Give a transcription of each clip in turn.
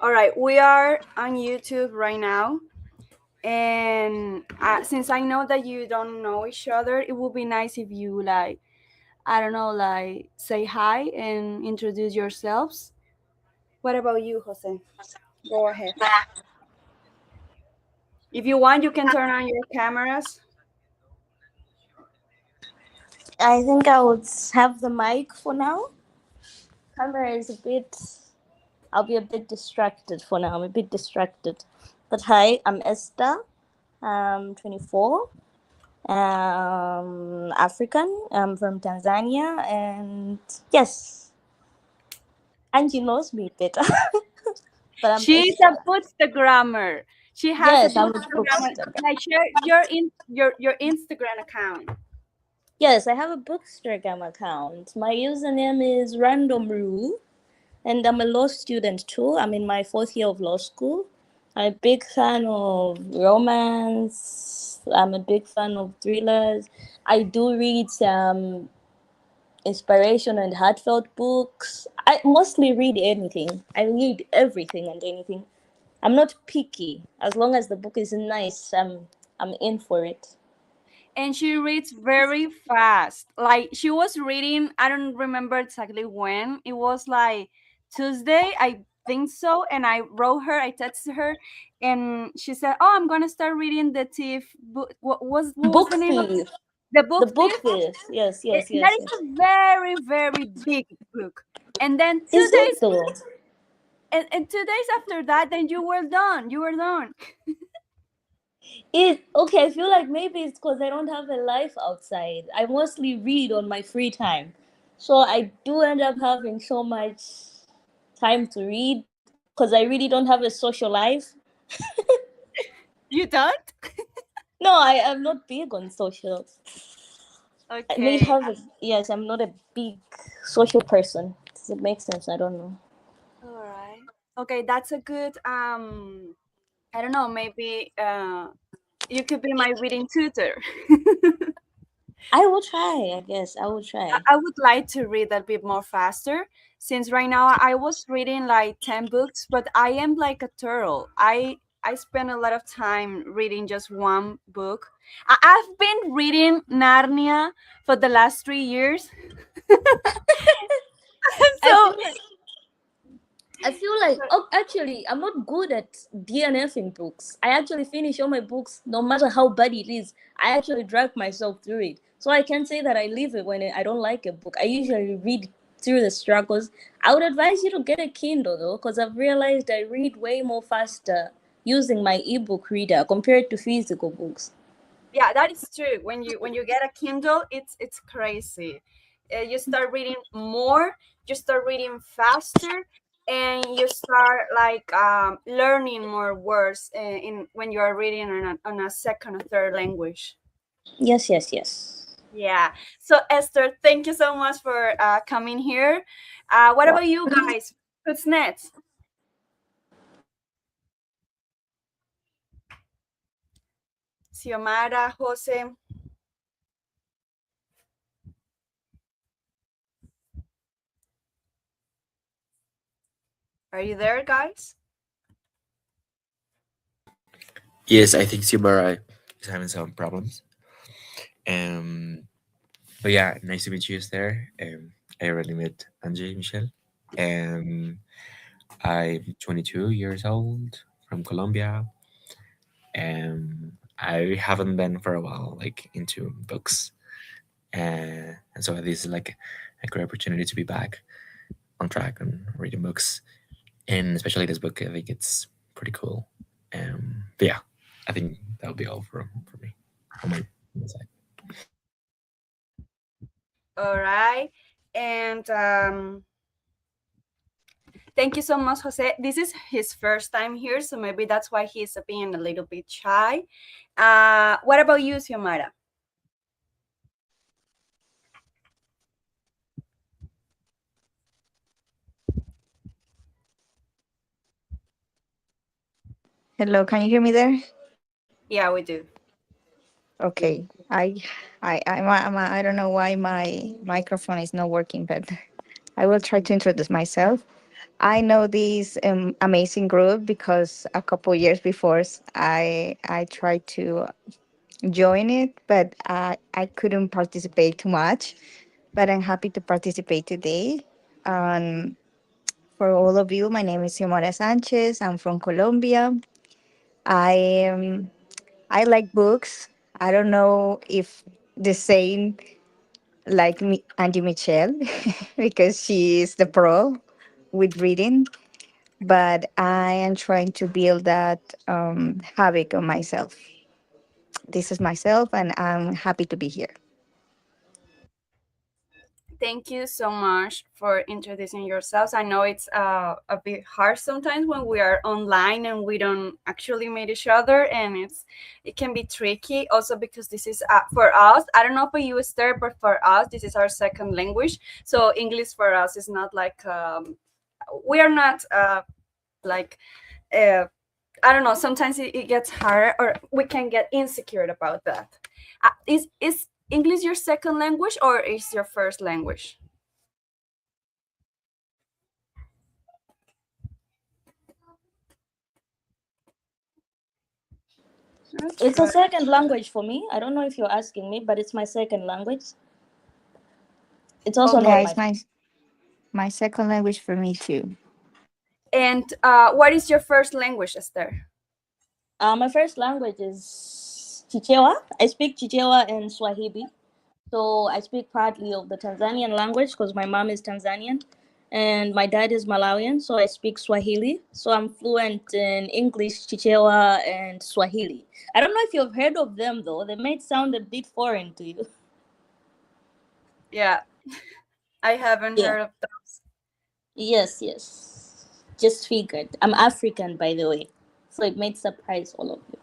All right, we are on YouTube right now. And since I know that you don't know each other, it would be nice if you, like, I don't know, like, say hi and introduce yourselves. What about you, Jose? Go ahead. If you want, you can turn on your cameras. I think I would have the mic for now. Camera is a bit. I'll be a bit distracted for now. I'm a bit distracted. But hi, I'm Esther. I'm 24. African. I'm from Tanzania, and yes, Angie knows me better. But I'm She's a Esther. bookstagrammer. She has a Yes, I'm a bookstagrammer. bookstore. Like, share your Instagram account. Yes, I have a Bookstagram account. My username is Random Rule, and I'm a law student too. I'm in my fourth year of law school. I'm a big fan of romance. I'm a big fan of thrillers. I do read some inspiration and heartfelt books. I mostly read anything. I read everything and anything. I'm not picky. As long as the book is nice, I'm in for it. And she reads very fast. Like, she was reading, I don't remember exactly when. It was like Tuesday, I think so. And I wrote her, I texted her, and she said, "Oh, I'm gonna start reading the Thief book." What was Book the name of thief. the The book book Thief? thief. Yes, yes, That yes, is yes. a very, very big book. And then two Is it days though? and 2 days after that, then you were done. You were done. It okay. I feel like maybe it's because I don't have a life outside. I mostly read on my free time, so I do end up having so much time to read because I really don't have a social life. You don't? No, I am not big on social. I may Okay. have a, yes. I'm not a big social person. Does it make sense? I don't know. All right. Okay, that's a good I don't know, maybe you could be my reading tutor. I will try. I guess I will try. I would like to read a bit more faster, since right now I was reading like 10 books, but I am like a turtle. I spend a lot of time reading just one book. I've been reading Narnia for the last 3 years. I So feel like oh, actually, I'm not good at DNFing books. I actually finish all my books, no matter how bad it is. I actually drag myself through it. So I can't say that I leave it when I don't like a book. I usually read through the struggles. I would advise you to get a Kindle though, because I've realized I read way more faster using my ebook reader compared to physical books. yeah, that is true. When you get a Kindle, it's crazy. You start reading more, you start reading faster, and you start like learning more words in when you are reading on a second or third language. Yes, yes, yes. Yeah. So Esther, thank you so much for coming here. What Well, about you guys? What's next? Xiomara, Jose, are you there, guys? Yes, I think Sibara is having some problems. Um, but yeah, nice to meet you there. I already met Angie Michelle. Um, I'm 22 years old from Colombia. I haven't been for a while, like into books, and so this is like a great opportunity to be back on track and reading books, and especially this book. I think it's pretty cool. But yeah, I think that'll be all for me on my side. All right. And thank you so much, Jose. This is his first time here, so maybe that's why he's being a little bit shy. What about you, Xiomara? Hello, can you hear me there? Yeah, we do. Okay. I don't know why my microphone is not working, but I will try to introduce myself. I know this amazing group because a couple years before I tried to join it, but I couldn't participate too much. But I'm happy to participate today. Um, for all of you, my name is Xiomara Sanchez. I'm from Colombia. I I like books. I don't know if the same like me, Andy Michelle, because she is the pro with reading. But I am trying to build that habit on myself. This is myself, and I'm happy to be here. Thank you so much for introducing yourselves. I know it's a bit hard sometimes when we are online and we don't actually meet each other, and it can be tricky. Also because this is for us. I don't know for you, Esther, but for us, this is our second language. So English for us is not like we are not like. I don't know. Sometimes it gets harder, or we can get insecure about that. Is English your second language or is your first language? That's It's a good. second language for me. I don't know if you're asking me, but it's my second language. It's also Yeah, not Okay. my it's my second language for me too. And what is your first language, Esther? my first language is Chichewa. I speak Chichewa and Swahili. So I speak partly of the Tanzanian language because my mom is Tanzanian and my dad is Malawian. So I speak Swahili. So I'm fluent in English, Chichewa, and Swahili. I don't know if you've heard of them though. They might sound a bit foreign to you. Yeah, I haven't Yeah. heard of those. Yes, yes. Just figured. I'm African, by the way. So it might surprise all of you.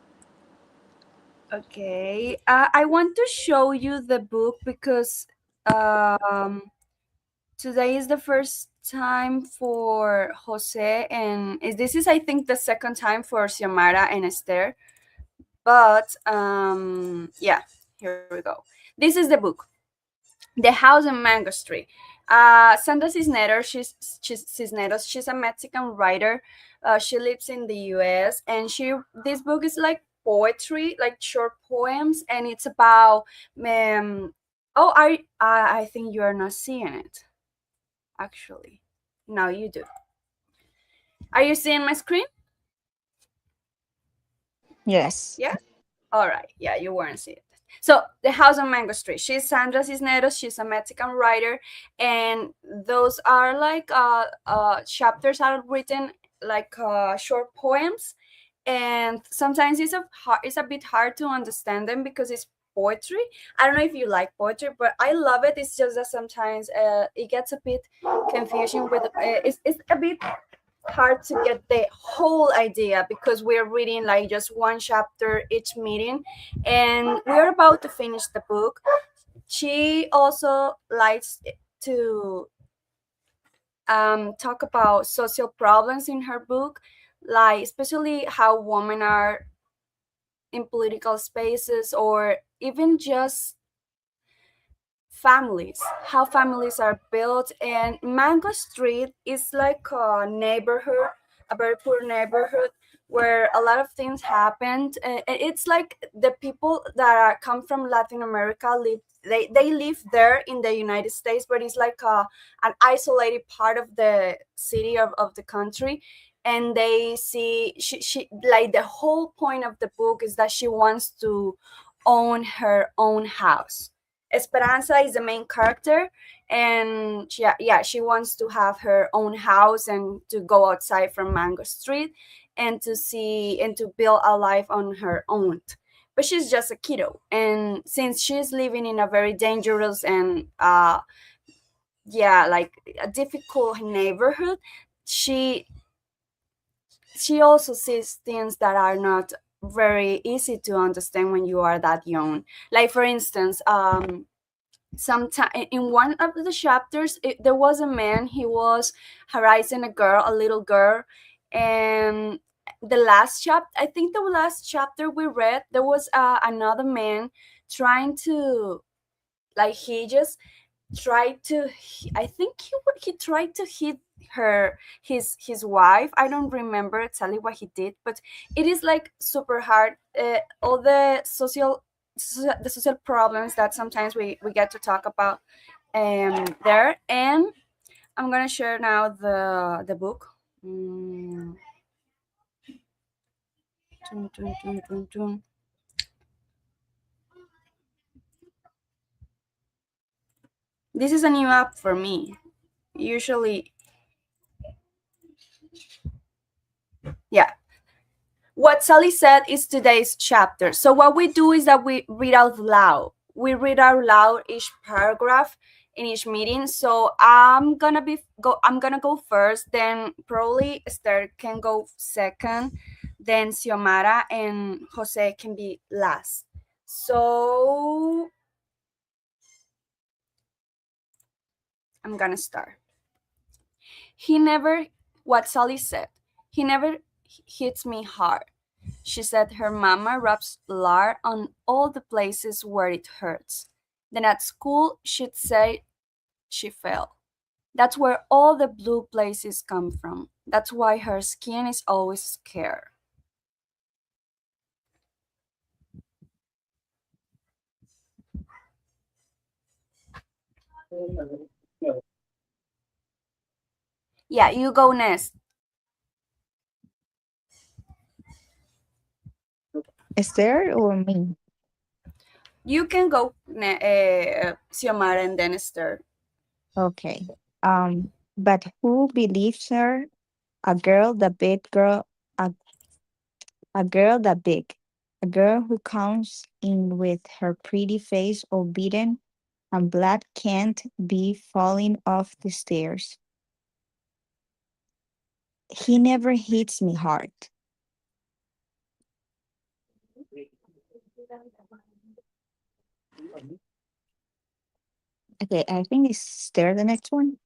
Okay. I want to show you the book because um, today is the first time for Jose, and this is, I think, the second time for Xiomara and Esther. But yeah, here we go. This is the book, The House on Mango Street. Sandra Cisneros, she's Cisneros. She's a Mexican writer. She lives in the U.S. and this book is like poetry, like short poems, and it's about. Oh, I think you are not seeing it. Actually, now you do. Are you seeing my screen? Yes. Yeah. All right. Yeah, you weren't seeing it. So, The House on Mango Street. She's Sandra Cisneros. She's a Mexican writer, and those are like chapters are written like short poems, and sometimes it's a bit hard to understand them because it's poetry. I don't know if you like poetry, but I love it. It's just that sometimes it gets a bit confusing with it's a bit hard to get the whole idea because we're reading like just one chapter each meeting, and we're about to finish the book. She also likes to talk about social problems in her book, like especially how women are in political spaces, or even just families, how families are built. And Mango Street is like a neighborhood, a very poor neighborhood where a lot of things happened. It's like the people that come from Latin America live. They live there in the United States, but it's like an isolated part of the city of the country. And they see she like the whole point of the book is that she wants to own her own house. Esperanza is the main character, and she wants to have her own house and to go outside from Mango Street and to see and to build a life on her own. But she's just a kiddo, and since she's living in a very dangerous and like a difficult neighborhood, she she also sees things that are not very easy to understand when you are that young. Like for instance, sometime in one of the chapters there was a man, he was harassing a little girl. And the last chapter, I think the last chapter we read, there was another man trying to, like, he just tried to, I think he tried to hit his wife. I don't remember exactly what he did, but it is like super hard. All the the social problems that sometimes we get to talk about there. And I'm gonna share now the book. Mm. Dun, dun, dun, dun, dun. This is a new app for me. Usually, yeah. What Sally said is today's chapter. So what we do is that we read out loud. We read out loud each paragraph in each meeting. So I'm gonna go first, then probably Esther can go second, then Xiomara and Jose can be last. So I'm gonna start. He never, what Sally said, he never hits me hard. She said her mama rubs lard on all the places where it hurts. Then at school, she'd say she fell. That's where all the blue places come from. That's why her skin is always scared. Yeah, you go next. Esther or me? You can go, Xiomara and then Esther. Okay. But who believes her? A girl that big girl, a, a girl that big, a girl who comes in with her pretty face all beaten and blood can't be falling off the stairs. He never hits me hard. Okay, I think it's there the next one.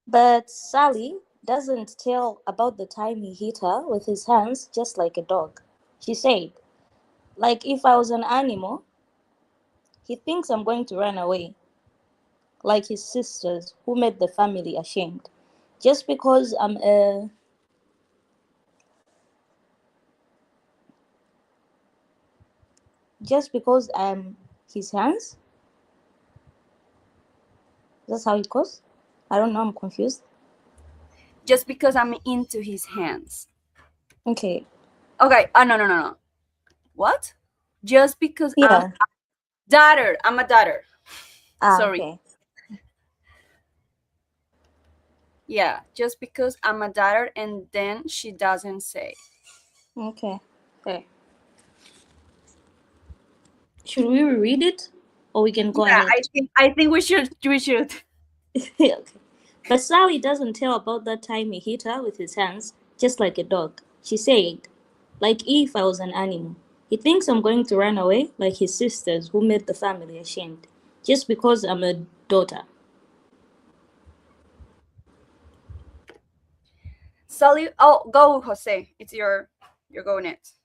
But Sally doesn't tell about the time he hit her with his hands just like a dog. She said, like if I was an animal, he thinks I'm going to run away, like his sisters who made the family ashamed. Just because I'm a just because I'm his hands. That's how it goes. I don't know. I'm confused. Just because I'm into his hands. Okay. Okay. Oh, no, no, no, no. What? Just because I'm Yeah. daughter. I'm a daughter. Ah. Sorry. Okay. Yeah, just because I'm a daughter and then she doesn't say. Okay. Okay. Should we reread it, or we can go Yeah, ahead? I think we should. Okay. But Sally doesn't tell about that time he hit her with his hands, just like a dog. She said, like if I was an animal. He thinks I'm going to run away, like his sisters who made the family ashamed, just because I'm a daughter. Sally, oh, go Jose. It's your go next.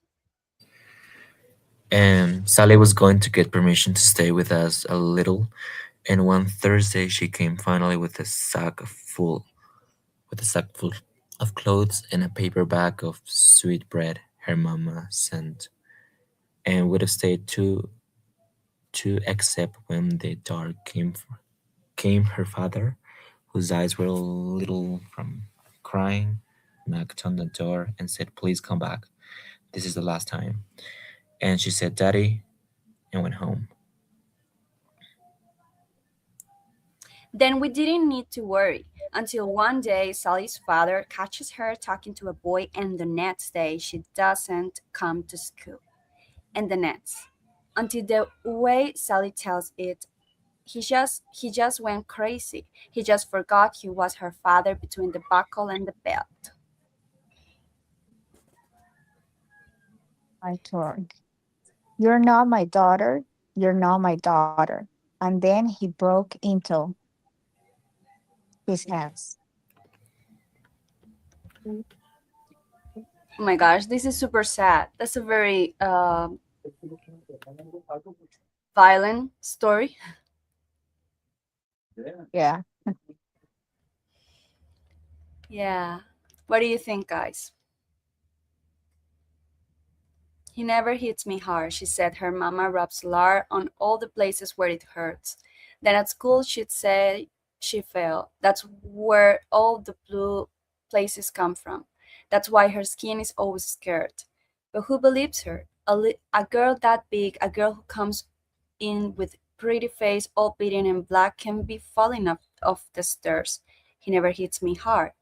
And Sally was going to get permission to stay with us a little, and one Thursday she came finally with a sack full of clothes and a paper bag of sweet bread her mama sent, and would have stayed to except when the door came her father, whose eyes were a little from crying, knocked on the door and said, "Please come back. This is the last time." And she said, "Daddy," and went home. Then we didn't need to worry until one day Sally's father catches her talking to a boy, and the next day she doesn't come to school. And the next, until the way Sally tells it, he just went crazy. He just forgot he was her father between the buckle and the belt. I told, "You're not my daughter. You're not my daughter." And then he broke into his hands. Oh my gosh, this is super sad. That's a very violent story. Yeah. Yeah. What do you think, guys? He never hits me hard, she said. Her mama rubs lard on all the places where it hurts. Then at school, she'd say she fell. That's where all the blue places come from. That's why her skin is always scared. But who believes her? A girl that big, a girl who comes in with pretty face all beaten and black can be falling off the stairs. He never hits me hard.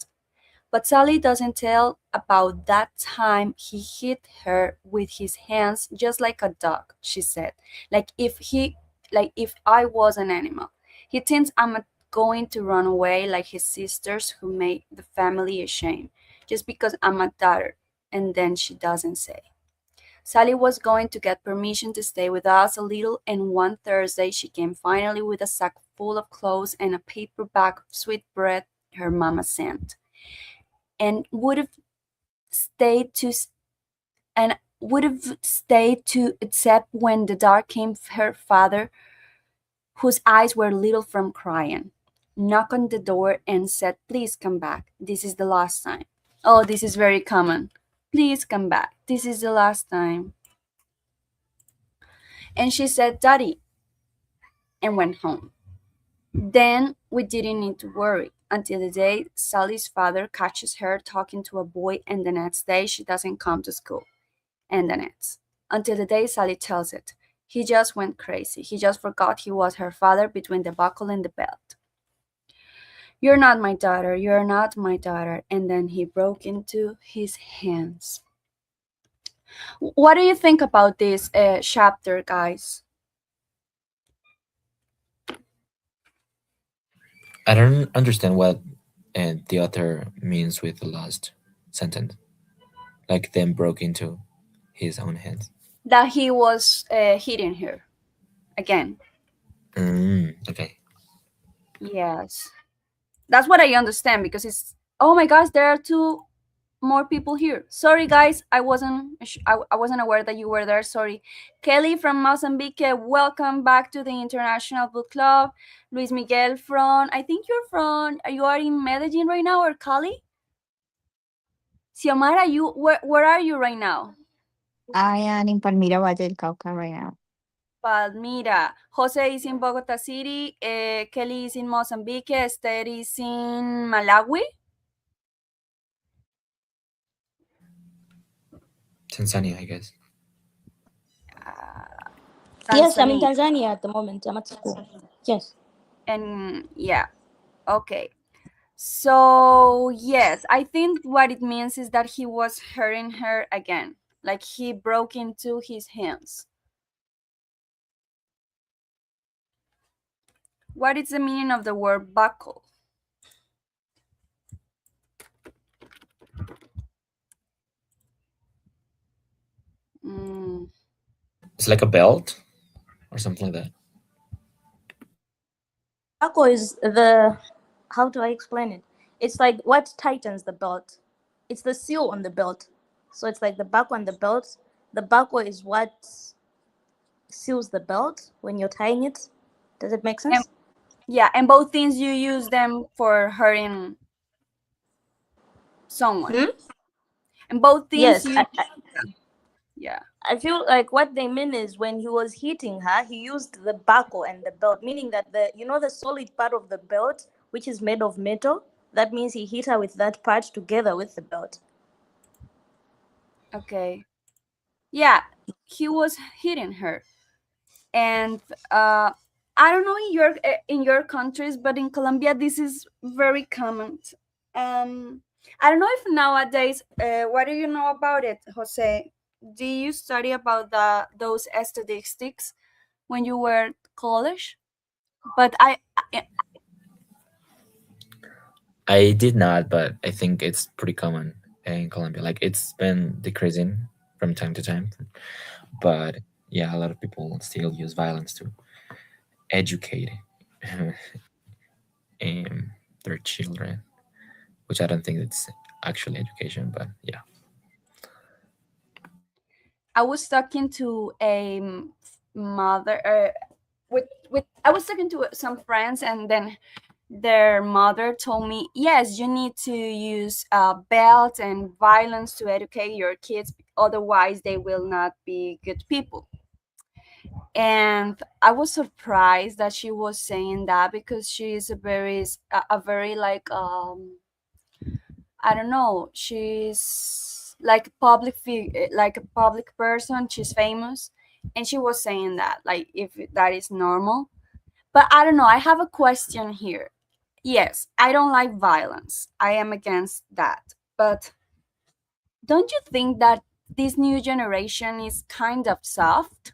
But Sally doesn't tell about that time he hit her with his hands just like a dog, she said. Like if he like if I was an animal. He thinks going to run away like his sisters who made the family ashamed, just because I'm a daughter. And then she doesn't say. Sally was going to get permission to stay with us a little, and one Thursday she came finally with a sack full of clothes and a paper bag of sweet bread her mama sent, and stayed to would have stayed to accept when the dark came. Her father, whose eyes were little from crying, knocked on the door and said, "Please come back. This is the last time." Oh, this is very common. "Please come back. This is the last time." And she said, "Daddy," and went home. Then we didn't need to worry until the day Sally's father catches her talking to a boy, and the next day she doesn't come to school. And then it's until the day Sally tells it. He just went crazy. He just forgot he was her father between the buckle and the belt. "You're not my daughter. You're not my daughter." And then he broke into his hands. What do you think about this chapter, guys? I don't understand what the author means with the last sentence. Like then broke into his own hands. That he was hitting her again. Okay. Yes. That's what I understand because it's, oh my gosh, there are two more people here. Sorry, guys, I wasn't aware that you were there. Sorry. Kelly from Mozambique, welcome back to the International Book Club. Luis Miguel from, I think you are in Medellin right now, or Cali? Xiomara, where are you right now? I am in Palmira, Valle del Cauca right now. Palmira. Jose is in Bogota City. Kelly is in Mozambique. Esther is in Malawi. Tanzania, I guess. Yes, I'm in Tanzania. Tanzania at the moment. I'm at school. Yes. And yeah, okay. So, yes, I think what it means is that he was hurting her again. Like he broke into his hands. What is the meaning of the word buckle? Mm, It's like a belt or something like that. Buckle is the, how do I explain it? It's like what tightens the belt. It's the seal on the belt. So it's like the buckle on the belt. The buckle is what seals the belt when you're tying it. Does it make and sense? yeah, and both things you use them for hurting someone. Hmm? And both things Yes. you, yeah. I feel like what they mean is when he was hitting her, he used the buckle and the belt, meaning that the solid part of the belt, which is made of metal, that means he hit her with that part together with the belt. Okay. Yeah, he was hitting her. And I don't know in your countries, but in Colombia this is very common. I don't know if nowadays, what do you know about it, Jose? Do you study about those statistics when you were college? But I did not, but I think it's pretty common in Colombia. Like it's been decreasing from time to time, but yeah, a lot of people still use violence to educate um, their children, which I don't think it's actually education, but yeah. I was talking to a mother. with I was talking to some friends, and then their mother told me, yes, you need to use belt and violence to educate your kids, otherwise they will not be good people. And I was surprised that she was saying that, because she is a very like I don't know, she's like like a public person, she's famous, and she was saying that, like, if that is normal. But I don't know, I have a question here. Yes, I don't like violence, I am against that, but don't you think that this new generation is kind of soft?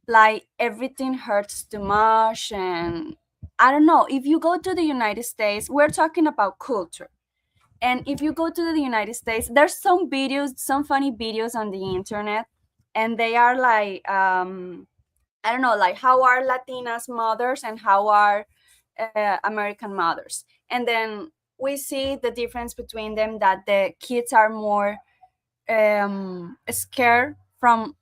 Like everything hurts too much, and I don't know, if you go to the United States, we're talking about culture. And if you go to the United States, there's some videos, some funny videos on the internet, and they are like, I don't know, like how are Latinas mothers and how are American mothers. And then we see the difference between them, that the kids are more scared from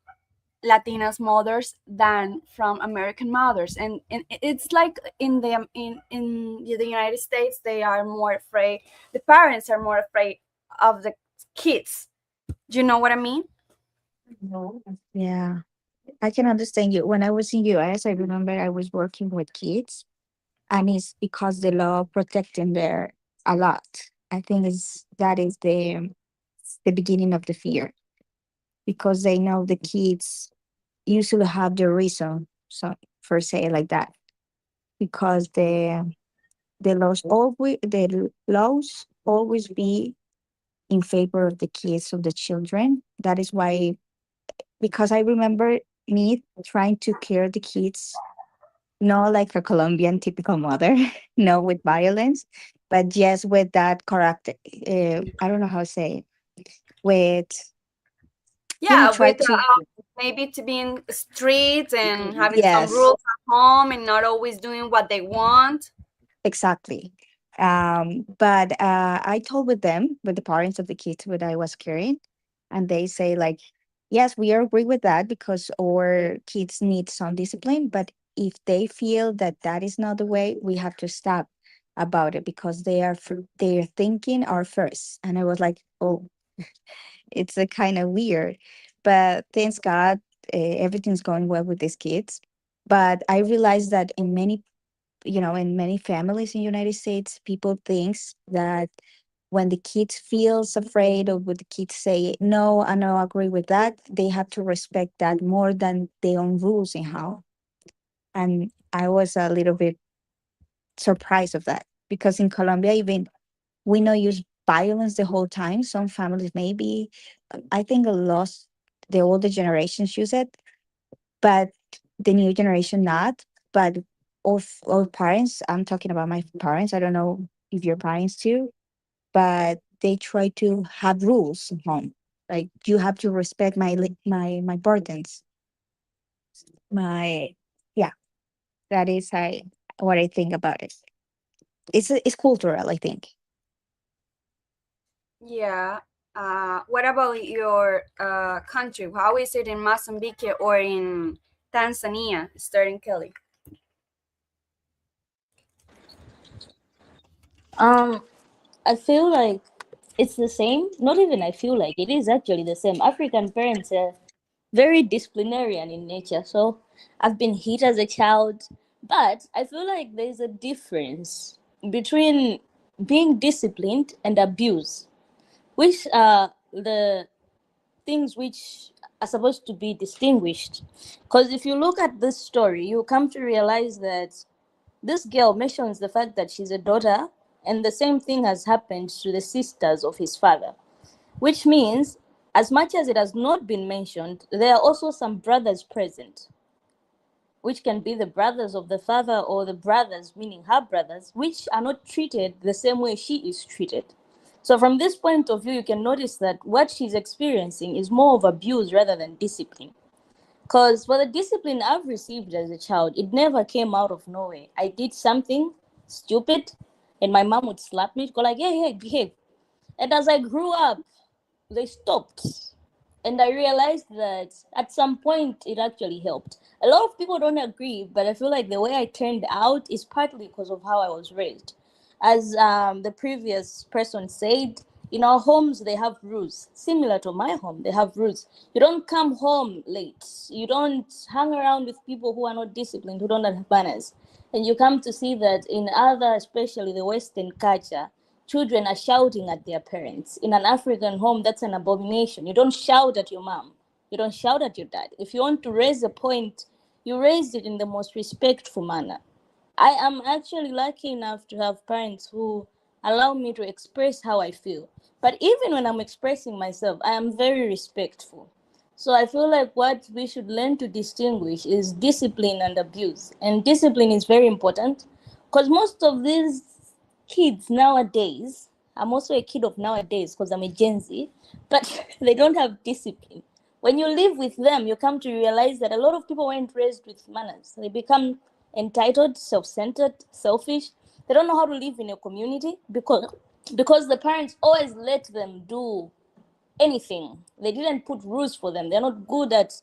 Latinas mothers than from American mothers, and it's like in the United States, they are more afraid. The parents are more afraid of the kids. Do you know what I mean? No. Yeah, I can understand you. When I was in US, I remember I was working with kids, and it's because the law protect them there a lot. I think is that is the beginning of the fear, because they know the kids usually have the reason, so for say like that, because the laws always be in favor of the kids, of the children. That is why, because I remember me trying to care the kids, not like a Colombian typical mother, no with violence, but yes with that character. I don't know how to say it. With Yeah, try with to maybe to being strict and having some yes, rules at home and not always doing what they want. exactly. But I told with them, with the parents of the kids that I was caring, and they say like, yes, we agree with that because our kids need some discipline. But if they feel that that is not the way, we have to stop about it because they're thinking are first. And I was like, oh, it's a kind of weird, but thanks God, everything's going well with these kids. But I realized that in many families in United States, people thinks that when the kids feels afraid or when the kids say no, I don't agree with that, they have to respect that more than their own rules in how. And I was a little bit surprised of that because in Colombia, even we not use violence the whole time. Some families maybe, I think a lot the older generations use it, but the new generation not. But all parents, I'm talking about my parents. I don't know if your parents too, but they try to have rules at home. Like you have to respect my burdens. My yeah, that is what I think about it. It's cultural, I think. Yeah. What about your country? How is it in Mozambique or in Tanzania, Sterling Kelly? Um, I feel like it's the same. Not even I feel like it is actually the same. African parents are very disciplinarian in nature. So I've been hit as a child, but I feel like there's a difference between being disciplined and abuse, which are the things which are supposed to be distinguished. Because if you look at this story, you come to realize that this girl mentions the fact that she's a daughter, and the same thing has happened to the sisters of his father, which means, as much as it has not been mentioned, there are also some brothers present, which can be the brothers of the father or the brothers, meaning her brothers, which are not treated the same way she is treated. So, from this point of view, you can notice that what she's experiencing is more of abuse rather than discipline. Because for the discipline I've received as a child, it never came out of nowhere. I did something stupid, and my mom would slap me, go like, hey, hey, behave. And as I grew up, they stopped. And I realized that at some point it actually helped. A lot of people don't agree, but I feel like the way I turned out is partly because of how I was raised. As the previous person said, in our homes they have rules similar to my home. They have rules. You don't come home late. You don't hang around with people who are not disciplined, who don't have manners. And you come to see that in other, especially the Western culture, children are shouting at their parents. In an African home, that's an abomination. You don't shout at your mom. You don't shout at your dad. If you want to raise a point, you raise it in the most respectful manner. I am actually lucky enough to have parents who allow me to express how I feel. But even when I'm expressing myself, I am very respectful. So I feel like what we should learn to distinguish is discipline and abuse. And discipline is very important because most of these kids nowadays, I'm also a kid of nowadays because I'm a Gen Z, but they don't have discipline. When you live with them, you come to realize that a lot of people weren't raised with manners. They become entitled, self-centered, selfish. They don't know how to live in a community because the parents always let them do anything. They didn't put rules for them. They're not good at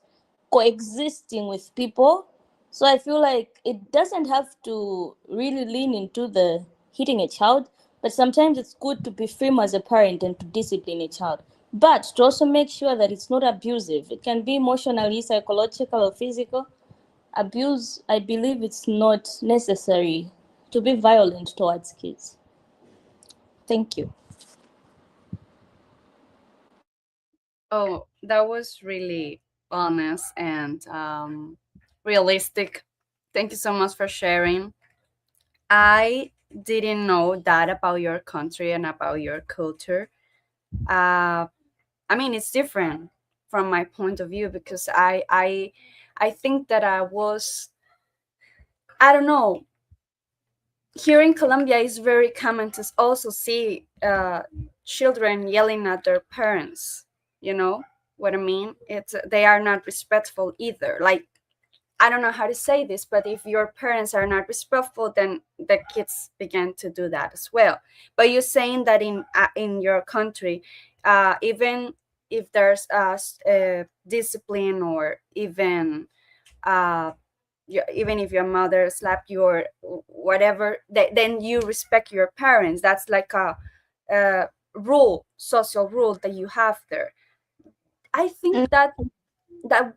coexisting with people. So I feel like it doesn't have to really lean into the hitting a child, but sometimes it's good to be firm as a parent and to discipline a child. But to also make sure that it's not abusive. It can be emotionally, psychological, or physical. Abuse, I believe it's not necessary to be violent towards kids. Thank you. Oh, that was really honest and realistic. Thank you so much for sharing. I didn't know that about your country and about your culture. Uh, I mean, it's different from my point of view because I think that I was, I don't know. Here in Colombia, it's very common to also see children yelling at their parents. You know what I mean? It's they are not respectful either. Like, I don't know how to say this, but if your parents are not respectful, then the kids begin to do that as well. But you're saying that in your country, even if there's discipline, or even uh, even if your mother slapped you or whatever, then you respect your parents. That's like a rule, social rule that you have there. I think that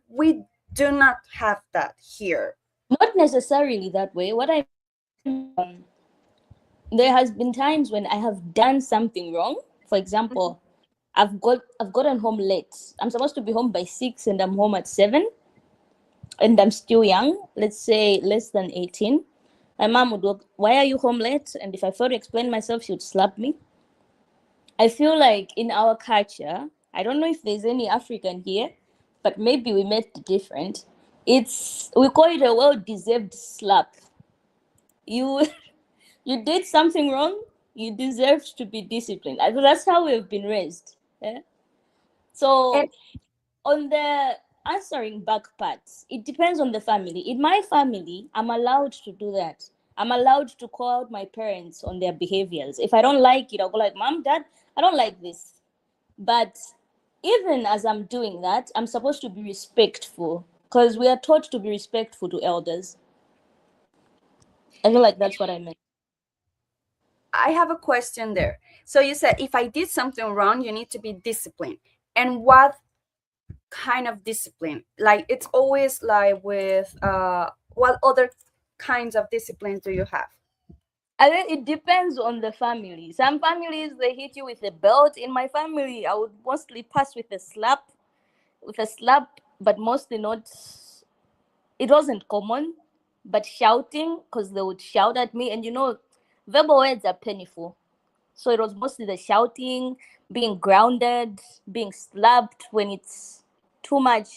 we do not have that here. Not necessarily that way. What I there has been times when I have done something wrong. For example, I've gotten home late. I'm supposed to be home by 6 and I'm home at 7 and I'm still young, let's say less than 18. My mom would go, "Why are you home late?" And if I failed to explain myself, she would slap me. I feel like in our culture, I don't know if there's any African here, but maybe we made it different. It's we call it a well-deserved slap. You you did something wrong, you deserve to be disciplined. I think that's how we've been raised. Yeah? And So on the answering back parts, it depends on the family. In my family, I'm allowed to do that. I'm allowed to call out my parents on their behaviors. If I don't like it, I'll go like, "Mom, Dad, I don't like this." But even as I'm doing that, I'm supposed to be respectful because we are taught to be respectful to elders. I feel like that's what I meant. I have a question there. So you said if I did something wrong, you need to be disciplined. And what kind of discipline? Like, it's always like with what other kinds of disciplines do you have? I think it depends on the family. Some families they hit you with a belt. In my family, I would mostly pass with a slap, but mostly not. It wasn't common, but shouting because they would shout at me, and verbal words are painful. So it was mostly the shouting, being grounded, being slapped when it's too much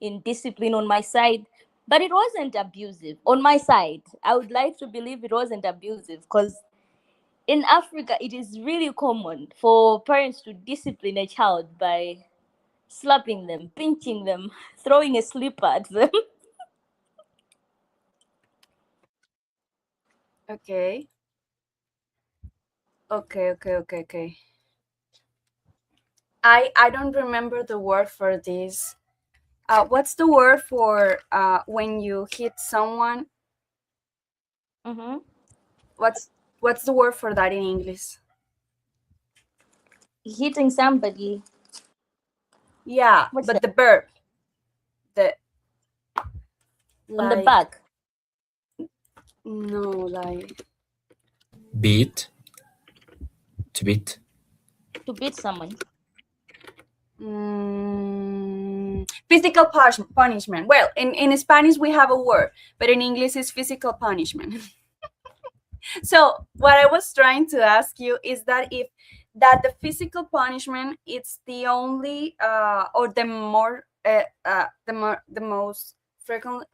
indiscipline on my side. But it wasn't abusive on my side. I would like to believe it wasn't abusive because in Africa, it is really common for parents to discipline a child by slapping them, pinching them, throwing a slipper at them. Okay. Okay. I don't remember the word for this. What's the word for when you hit someone? Mm-hmm. What's what's the word for that in English? Hitting somebody. Yeah, What's but that? the verb, the On the like back. no like Beat, to beat. To beat someone. physical punishment. Well, in Spanish we have a word, but in English it's physical punishment. So what I was trying to ask you is that if that the physical punishment it's the only or the most frequent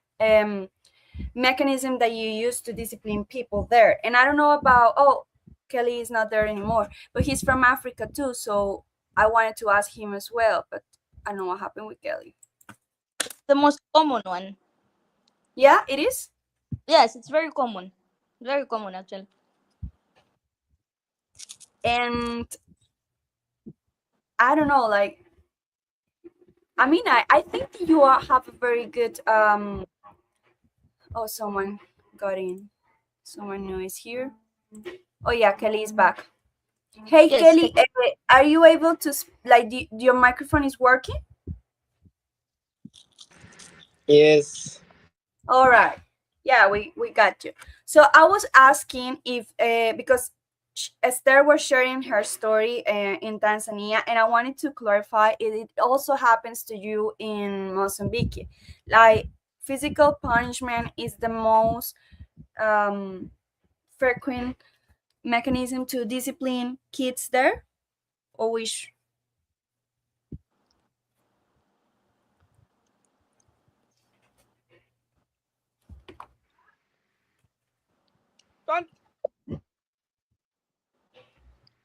mechanism that you use to discipline people there. And I don't know about Kelly is not there anymore, but he's from Africa too, so I wanted to ask him as well, but I don't know what happened with Kelly. The most common one. Yeah, it is. Yes, it's very common. Very common actually. And I don't know, like I mean I think you have a very good oh someone got in. Someone new is here. Oh yeah, Kelly is back. Hey Yes. Kelly, are you able to your microphone is working? Yes. All right. Yeah, we got you. So I was asking if because Esther was sharing her story in Tanzania, and I wanted to clarify it also happens to you in Mozambique. Like physical punishment is the most um, frequent mechanism to discipline kids there, or which? Well,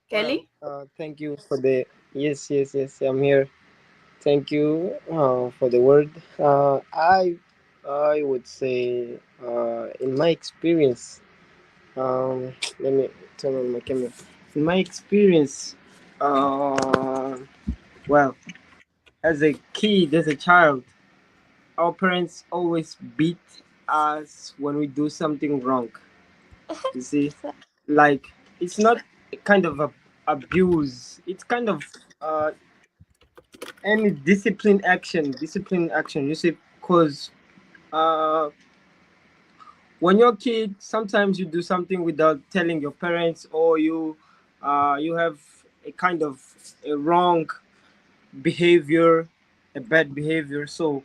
Kelly? thank you for the yes. I'm here. Thank you for the word. I would say in my experience, let me turn on my camera. In my experience, uh, well, as a kid, as a child, our parents always beat us when we do something wrong. You see, like it's not a kind of abuse. It's kind of any discipline action. You see, because uh, when you're a kid, sometimes you do something without telling your parents, or you have a kind of a wrong behavior, a bad behavior. So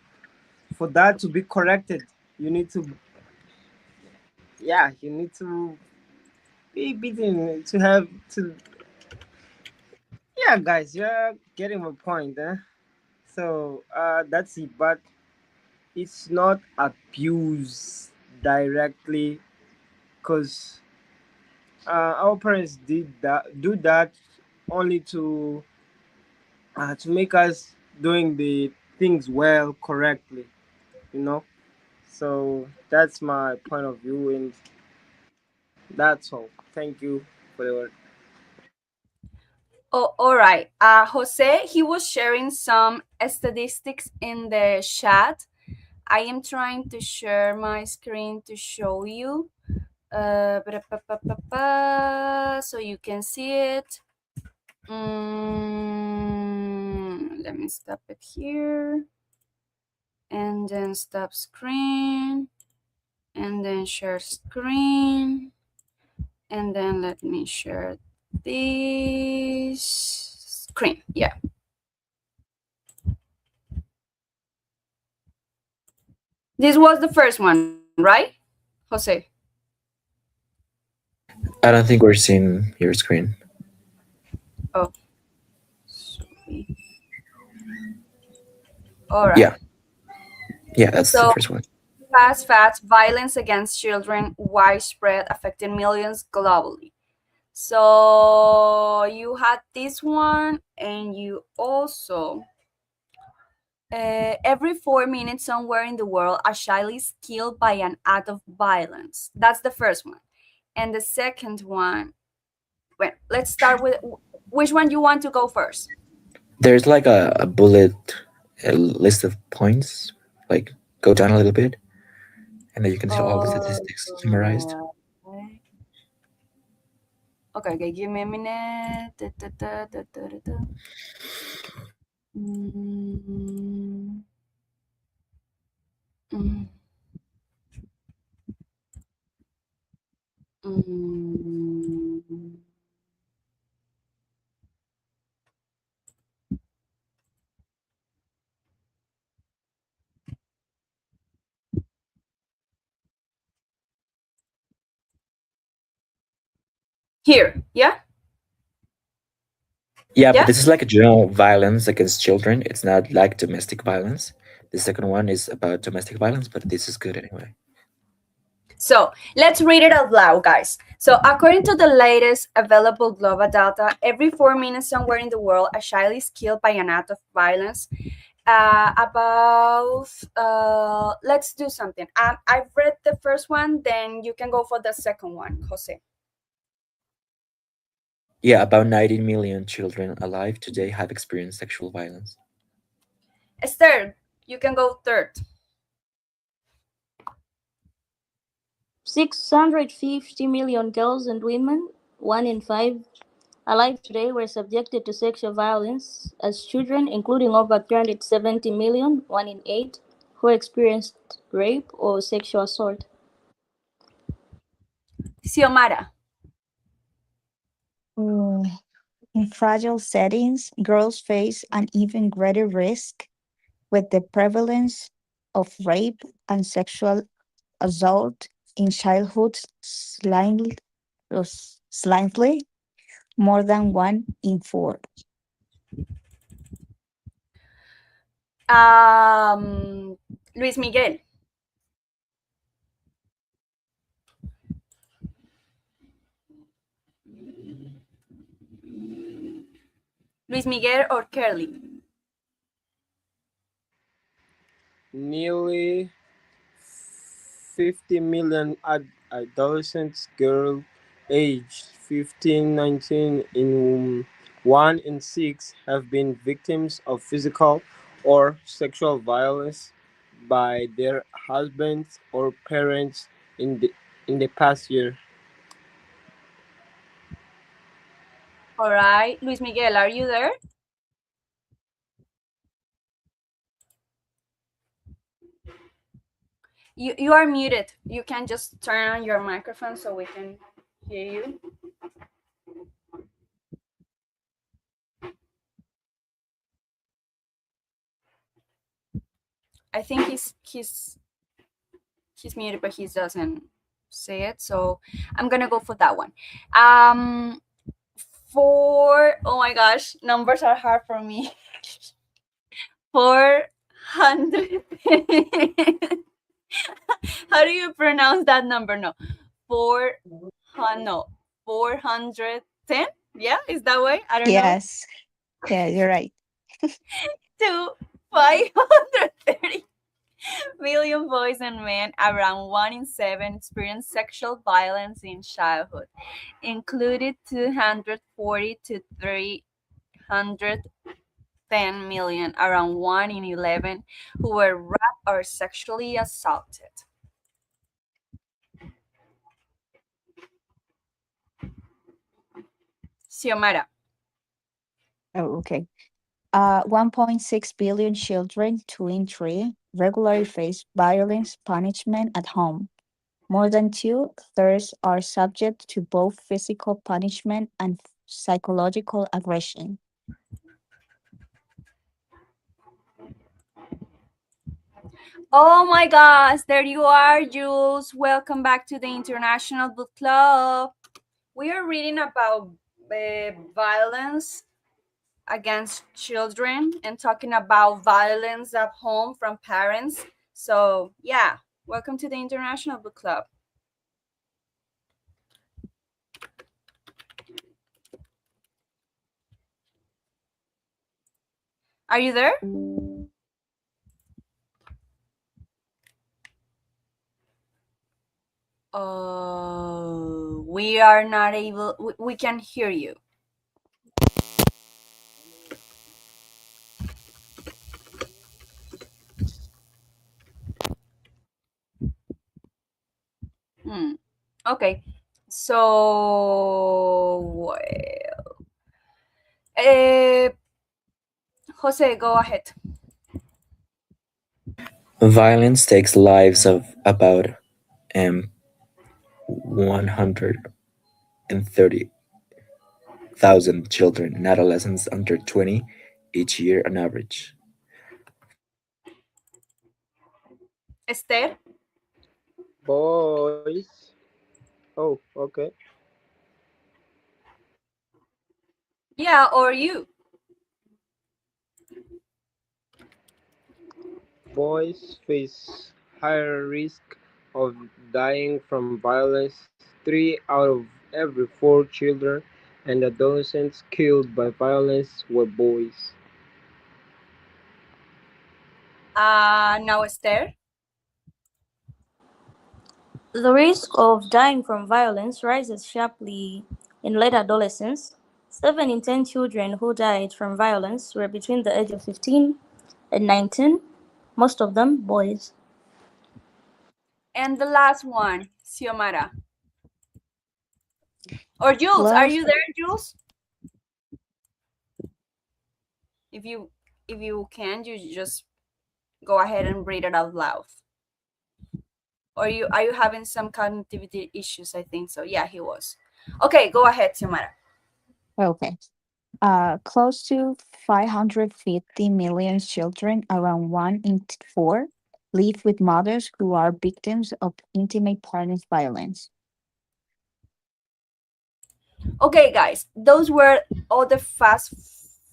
for that to be corrected, you need to, yeah, you need to be beaten to have to. Yeah, guys, you're getting my point, eh? So that's it. But it's not abuse directly, because our parents did that, do that only to make us doing the things well correctly, you know. So that's my point of view, and that's all. Thank you for the word. Oh, all right. Jose, he was sharing some statistics in the chat. I am trying to share my screen to show you. So you can see it. Let me stop it here. And then stop screen. And then share screen. And then let me share this screen. Yeah. This was the first one, right, Jose? I don't think we're seeing your screen. Oh, sorry. All right. Yeah, yeah, that's the So, first one. fast facts violence against children widespread, affecting millions globally. So, you had this one, and you also. Every 4 minutes somewhere in the world, a child is killed by an act of violence. That's the first one. And the second one, well, let's start with which one you want to go first? There's like a bullet a list of points, like go down a little bit, and then you can see all the statistics summarized. Okay. Okay, give me a minute. Mm, mm, mm. Here, yeah, Yeah, but yeah. this is like a general violence against children. It's not like domestic violence. The second one is about domestic violence, but this is good anyway. So let's read it out loud, guys. So according to the latest available global data, every 4 minutes somewhere in the world, a child is killed by an act of violence. Let's do something. I've read the first one, then you can go for the second one, Jose. Yeah, about 19 million children alive today have experienced sexual violence. Esther, you can go third. 650 million girls and women, 1 in 5, alive today were subjected to sexual violence as children, including over 370 million, 1 in 8, who experienced rape or sexual assault. Xiomara. Mm, In fragile settings, girls face an even greater risk with the prevalence of rape and sexual assault in childhood slightly more than 1 in 4. Luis Miguel. Luis Miguel or Curly. Nearly 50 million adolescents girls aged 15 19 in 1 in 6 have been victims of physical or sexual violence by their husbands or parents in the past year. All right, Luis Miguel, are you there? You are muted. You can just turn on your microphone so we can hear you. I think he's muted, but he doesn't say it. So I'm gonna go for that one. For oh my gosh, numbers are hard for me. 400. How do you pronounce that number? No, 410. Yeah, is that way? I don't know. Yes, yeah, you're right. To 530 million boys and men, around 1 in 7 experience sexual violence in childhood, included 240 to 310 million, around 1 in 11, who were raped or sexually assaulted. Xiomara. Oh, okay. 1.6 billion children, 2 in 3, regularly face violence punishment at home. More than two-thirds are subject to both physical punishment and psychological aggression. Oh my gosh, there you are, Jules. Welcome back to the International Book Club. We are reading about violence against children and talking about violence at home from parents. So, yeah, welcome to the International Book Club. Are you there? We are not able, we can hear you. Okay. So, uh, Jose, go ahead. Violence takes lives of about 130,000 children and adolescents under 20 each year on average. Esther? Boys. Oh, okay. Yeah, or you? Boys face higher risk of dying from violence. 3 out of every 4 children and adolescents killed by violence were boys. Now Esther? The risk of dying from violence rises sharply in late adolescence. 7 in 10 children who died from violence were between the age of 15 and 19, most of them boys. And the last one, Xiomara. Or Jules, are Plus, you there, Jules? If you can, you just go ahead and read it out loud. Or you are you having some cognitivity issues? I think so. Yeah, he was. Okay, go ahead, Xiomara. okay. Close to 550 million children, around 1 in 4, live with mothers who are victims of intimate partner violence. Okay, guys, those were all the fast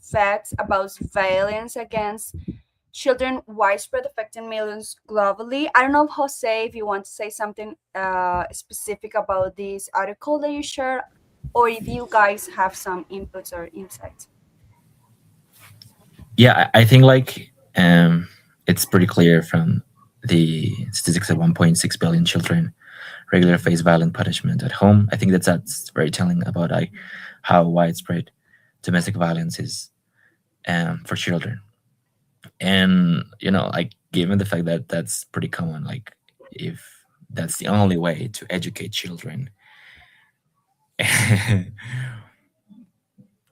facts about violence against children widespread affecting millions globally. I don't know, Jose, if you want to say something specific about this article that you shared, or if you guys have some inputs or insights. Yeah, I think like it's pretty clear from the statistics that 1.6 billion children regularly face violent punishment at home. I think that's very telling about how widespread domestic violence is for children. And like given the fact that that's pretty common, like if that's the only way to educate children,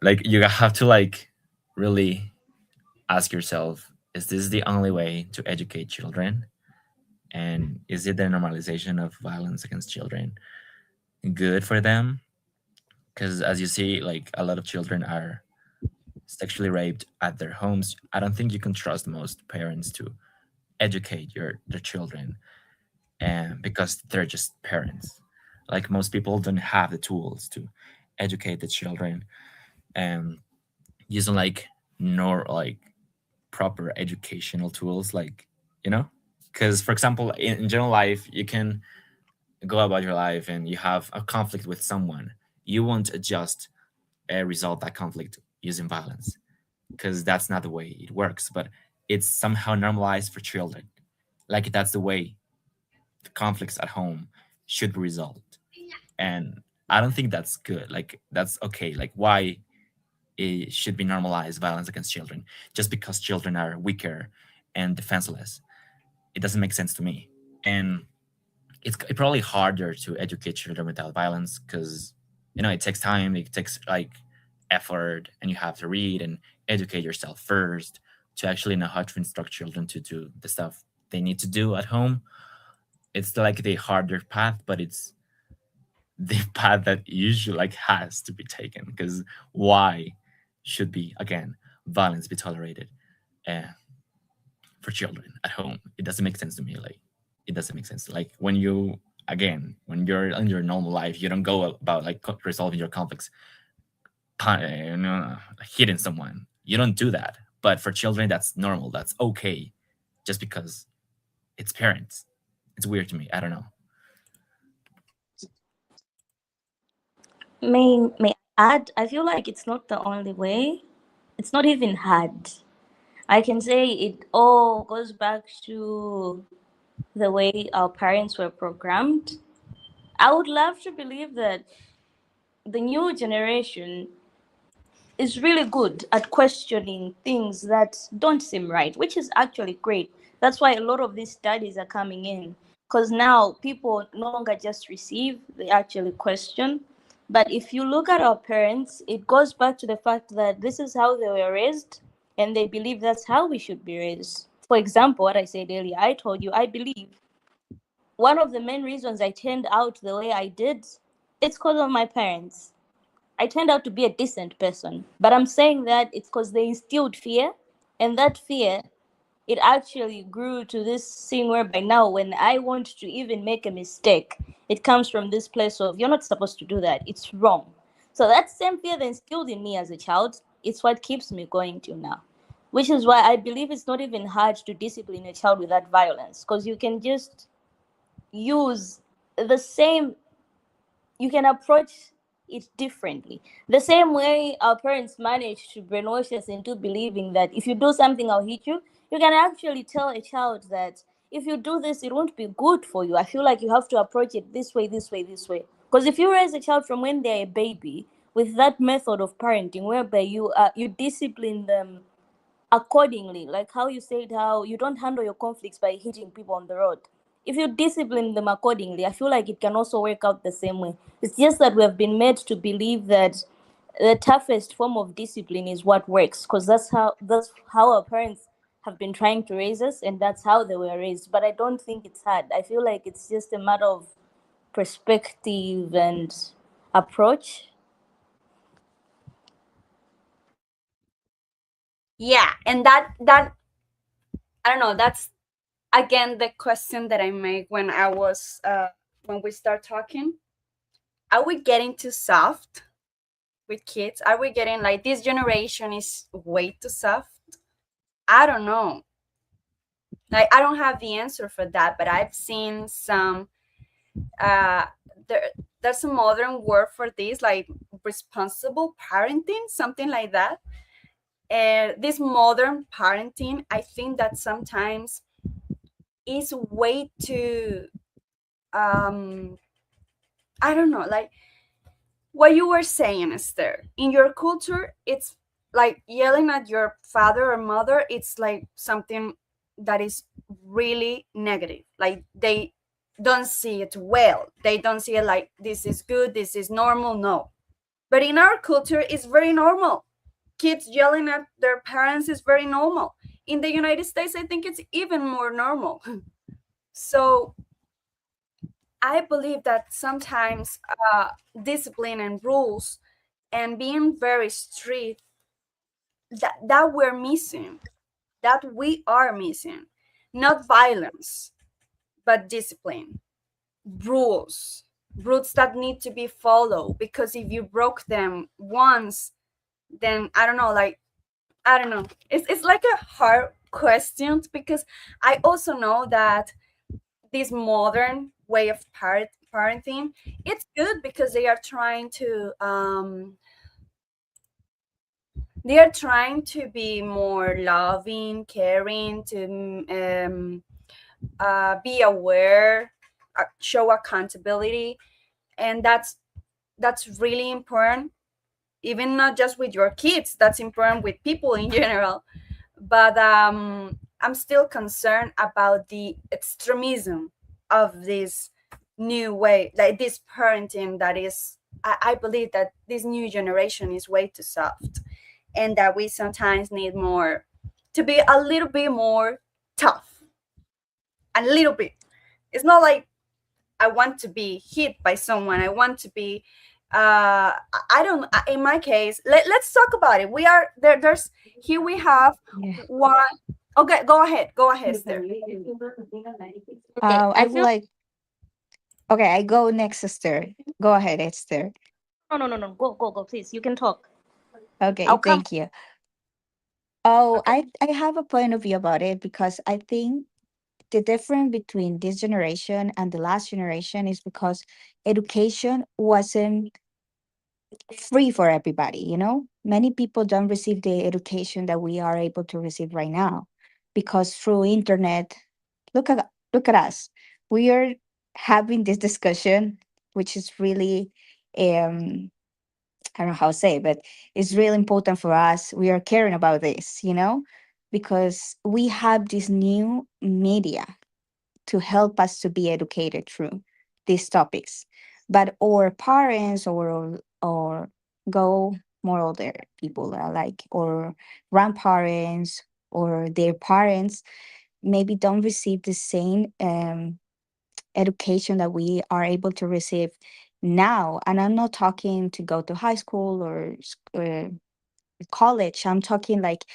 like you have to like really ask yourself, is this the only way to educate children? And is it the normalization of violence against children good for them? Because as you see, like a lot of children are sexually raped at their homes. I don't think you can trust most parents to educate their children, and because they're just parents. Like most people don't have the tools to educate the children and using like nor like proper educational tools, like because for example in general life you can go about your life and you have a conflict with someone, you won't just resolve that conflict using violence, because that's not the way it works. But it's somehow normalized for children, like that's the way the conflicts at home should be resolved. And I don't think that's good, like that's okay. Like why it should be normalized violence against children just because children are weaker and defenseless? It doesn't make sense to me. And it's probably harder to educate children without violence because it takes time, it takes like effort, and you have to read and educate yourself first to actually know how to instruct children to do the stuff they need to do at home. It's like the harder path, but it's the path that usually like has to be taken, because why should be again violence be tolerated uh, for children at home? It doesn't make sense to me. Like it doesn't make sense. Like when when you're in your normal life, you don't go about like resolving your conflicts, hitting someone. You don't do that. But for children, that's normal. That's okay, just because it's parents. It's weird to me. I don't know. May I add? I feel like it's not the only way. It's not even hard. I can say it all goes back to the way our parents were programmed. I would love to believe that the new generation is really good at questioning things that don't seem right, which is actually great. That's why a lot of these studies are coming in. because now people no longer just receive, they actually question. But if you look at our parents, it goes back to the fact that this is how they were raised, and they believe that's how we should be raised. For example, what I said earlier, I told you I believe one of the main reasons I turned out the way I did, it's because of my parents. I turned out to be a decent person, but I'm saying that it's because they instilled fear, and that fear, it actually grew to this thing whereby now when I want to even make a mistake, it comes from this place of you're not supposed to do that, it's wrong. So that same fear they instilled in me as a child, it's what keeps me going till now. Which is why I believe it's not even hard to discipline a child without violence, because you can just use the same, you can approach it differently. The same way our parents managed to brainwash us into believing that if you do something, I'll hit you. You can actually tell a child that if you do this, it won't be good for you. I feel like you have to approach it this way, this way, this way. Because if you raise a child from when they're a baby with that method of parenting, whereby you discipline them accordingly, like how you said how you don't handle your conflicts by hitting people on the road. If you discipline them accordingly, I feel like it can also work out the same way. It's just that we have been made to believe that the toughest form of discipline is what works, because that's how our parents have been trying to raise us, and that's how they were raised. But I don't think it's hard. I feel like it's just a matter of perspective and approach. Yeah, and that I don't know, that's again the question that I make when I was when we start talking. Are we getting too soft with kids? Are we getting like this generation is way too soft? I don't know. Like I don't have the answer for that, but I've seen some uh there there's a modern word for this, like responsible parenting, something like that. And this modern parenting, I think that sometimes is way too I don't know, like what you were saying, Esther. In your culture, it's like yelling at your father or mother, it's like something that is really negative. Like they don't see it well. They don't see it like this is good, this is normal. No. But in our culture, it's very normal. Kids yelling at their parents is very normal. In the United States, I think it's even more normal. So I believe that sometimes discipline and rules and being very strict, that we're missing, that we are missing, not violence, but discipline, rules, rules that need to be followed. Because if you broke them once, then I don't know, like I don't know. It's like a hard question because I also know that this modern way of parenting, it's good because they are trying to be more loving, caring, to be aware, show accountability, and that's really important. Even not just with your kids, that's important with people in general. But I'm still concerned about the extremism of this new way, like this parenting that is. I believe that this new generation is way too soft, and that we sometimes need more to be a little bit more tough, a little bit. It's not like I want to be hit by someone. I want to be. I don't. In my case, let's talk about it. We are there. There's here. We have Yeah. one. Okay, go ahead. Go ahead, Esther. Okay, I I would feel like. Okay, I go next, Esther. Go ahead, Esther. no. Go, please. You can talk. Okay, I'll come. thank you. Oh, Okay. I have a point of view about it because I think the difference between this generation and the last generation is because education wasn't free for everybody, you know? Many people don't receive the education that we are able to receive right now because through internet, look at us. We are having this discussion which is really um I don't know how to say, but it's really important for us. We are caring about this, you know, because we have this new media to help us to be educated through these topics. But our parents or go more older people like or grandparents or their parents maybe don't receive the same education that we are able to receive now. And I'm not talking to go to high school or college. I'm talking like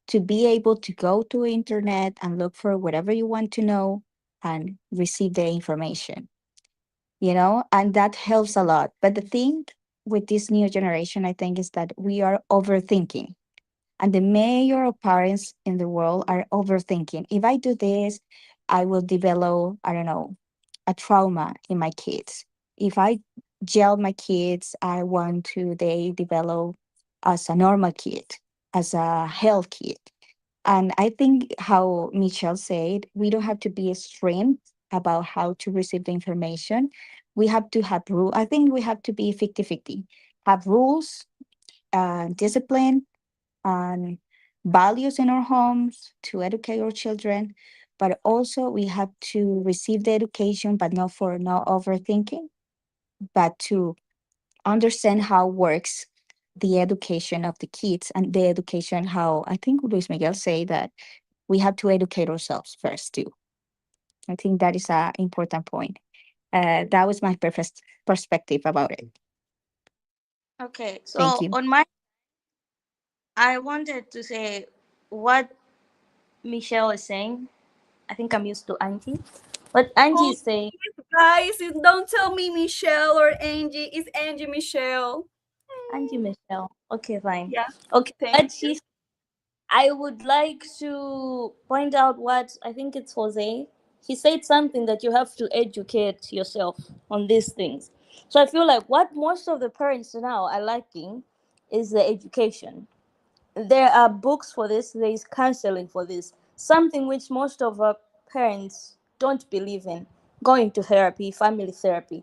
to be able to go to internet and look for whatever you want to know and receive the information, and that helps a lot. But the thing with this new generation, I think, is that we are overthinking. And the major of parents in the world are overthinking. If I do this, I will develop, I don't know, a trauma in my kids. If I gel my kids, I want to they develop as a normal kid, as a health kid. And I think how Michelle said, we don't have to be extreme about how to receive the information. We have to have rule. I think we have to be 50-50. Have rules, discipline, and values in our homes to educate our children. But also we have to receive the education, but not for not overthinking, but to understand how works the education of the kids and the education how I think Luis Miguel say that we have to educate ourselves first too. I think that is an important point. That was my perspective about it. Okay, Thank so you. on my, I wanted to say what Michelle is saying. I think I'm used to Angie. What Angie Oh, is saying, guys, don't tell me Michelle or Angie. It's Angie Michelle. Angie Michelle. Okay, fine. Yeah, Okay, thank but you. I would like to point out what I think it's Jose. He said something that you have to educate yourself on these things. So I feel like what most of the parents now are lacking is the education. There are books for this, there is counseling for this, something which most of our parents don't believe in, going to therapy, family therapy.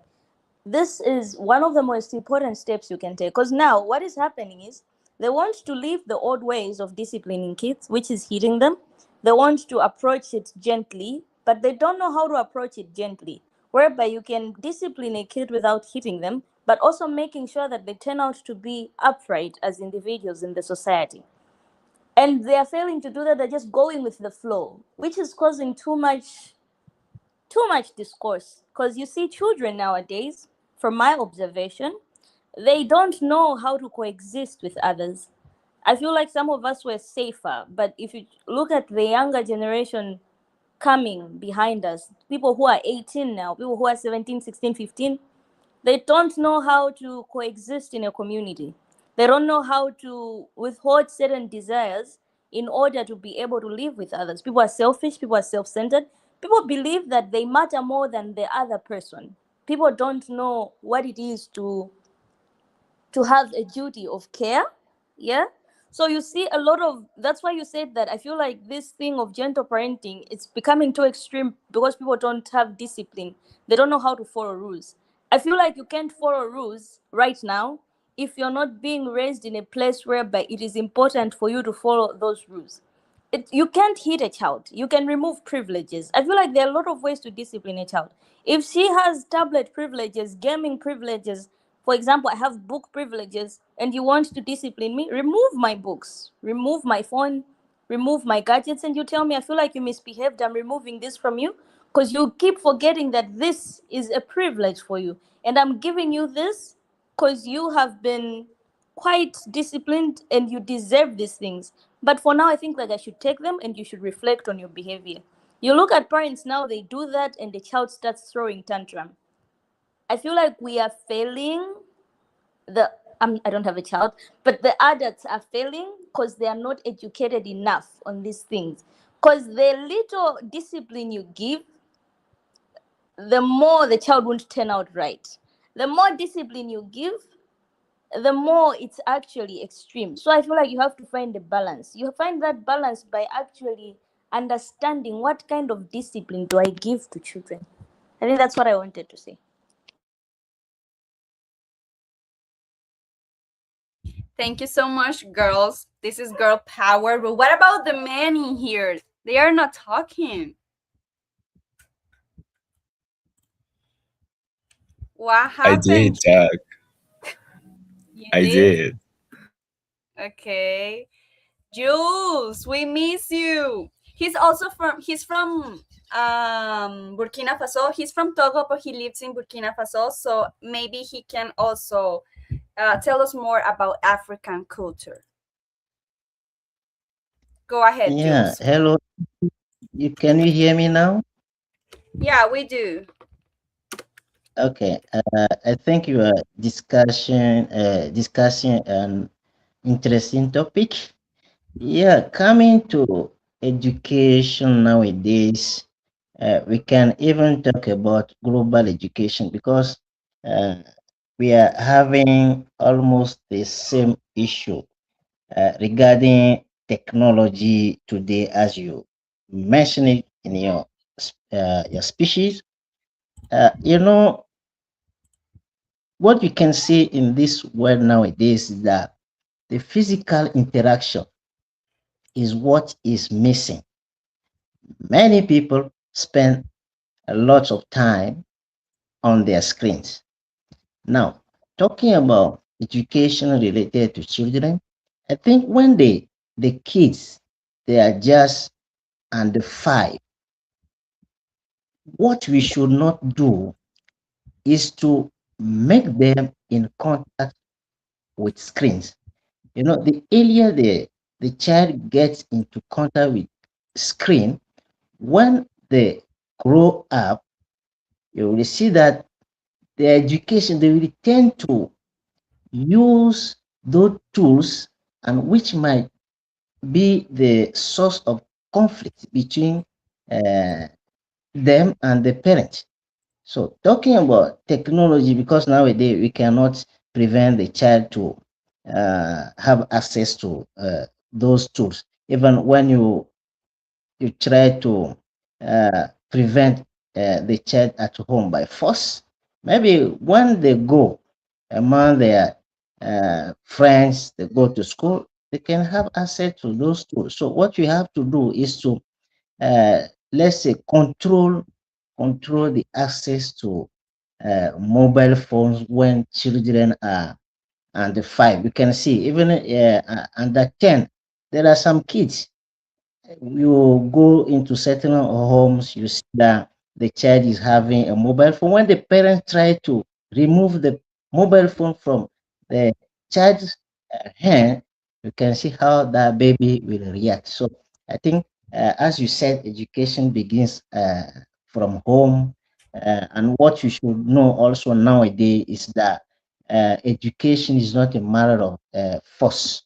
This is one of the most important steps you can take, because now what is happening is they want to leave the old ways of disciplining kids, which is hitting them. They want to approach it gently, but they don't know how to approach it gently, whereby you can discipline a kid without hitting them, but also making sure that they turn out to be upright as individuals in the society. And they are failing to do that. They're just going with the flow, which is causing too much discourse. Because you see, children nowadays, from my observation, they don't know how to coexist with others. I feel like some of us were safer, but if you look at the younger generation coming behind us, people who are 18 now, people who are 17, 16, 15, they don't know how to coexist in a community. They don't know how to withhold certain desires in order to be able to live with others. People are selfish, people are self centered. People believe that they matter more than the other person. People don't know what it is to have a duty of care. Yeah. So you see a lot of, that's why you said that I feel like this thing of gentle parenting, it's becoming too extreme because people don't have discipline. They don't know how to follow rules. I feel like you can't follow rules right now if you're not being raised in a place whereby it is important for you to follow those rules. You can't hit a child. You can remove privileges. I feel like there are a lot of ways to discipline a child. If she has tablet privileges, gaming privileges, for example, I have book privileges, and you want to discipline me, remove my books, remove my phone, remove my gadgets, and you tell me, I feel like you misbehaved, I'm removing this from you, because you keep forgetting that this is a privilege for you. And I'm giving you this because you have been quite disciplined and you deserve these things. But for now, I think like I should take them and you should reflect on your behavior. You look at parents now, they do that and the child starts throwing tantrum. I feel like we are failing the I don't have a child, but the adults are failing because they are not educated enough on these things. Because the little discipline you give, the more the child won't turn out right. The more discipline you give, the more it's actually extreme. So I feel like you have to find a balance. You find that balance by actually understanding what kind of discipline do I give to children. I think that's what I wanted to say. Thank you so much, girls. This is girl power. But what about the men in here? They are not talking. What I did, happened? Jack. You I did? did. Okay. Jules, we miss you. He's from Burkina Faso. He's from Togo, but he lives in Burkina Faso. So maybe he can also tell us more about African culture. Go ahead, Yeah, Jules. hello. Can you hear me now? Yeah, we do. Okay. I think you are discussing an interesting topic. Yeah, coming to education nowadays, we can even talk about global education because uh, we are having almost the same issue regarding technology today, as you mentioned it in your species. You know, what you can see in this world nowadays is that the physical interaction is what is missing. Many people spend a lot of time on their screens. Now, talking about education related to children, I think when the kids they are just under 5, what we should not do is to make them in contact with screens. You know, the earlier the child gets into contact with screen, when they grow up, you will see that their education they will tend to use those tools, and which might be the source of conflict between uh, them and the parents. So talking about technology, because nowadays we cannot prevent the child to have access to those tools. Even when you try to prevent the child at home by force, maybe when they go among their friends, they go to school, they can have access to those tools. So what you have to do is to uh, let's say control the access to mobile phones when children are under 5. You can see even under 10, there are some kids. You go into certain homes, you see that the child is having a mobile phone. When the parents try to remove the mobile phone from the child's hand, you can see how that baby will react. So I think, as you said, education begins from home. And what you should know also nowadays is that education is not a matter of force.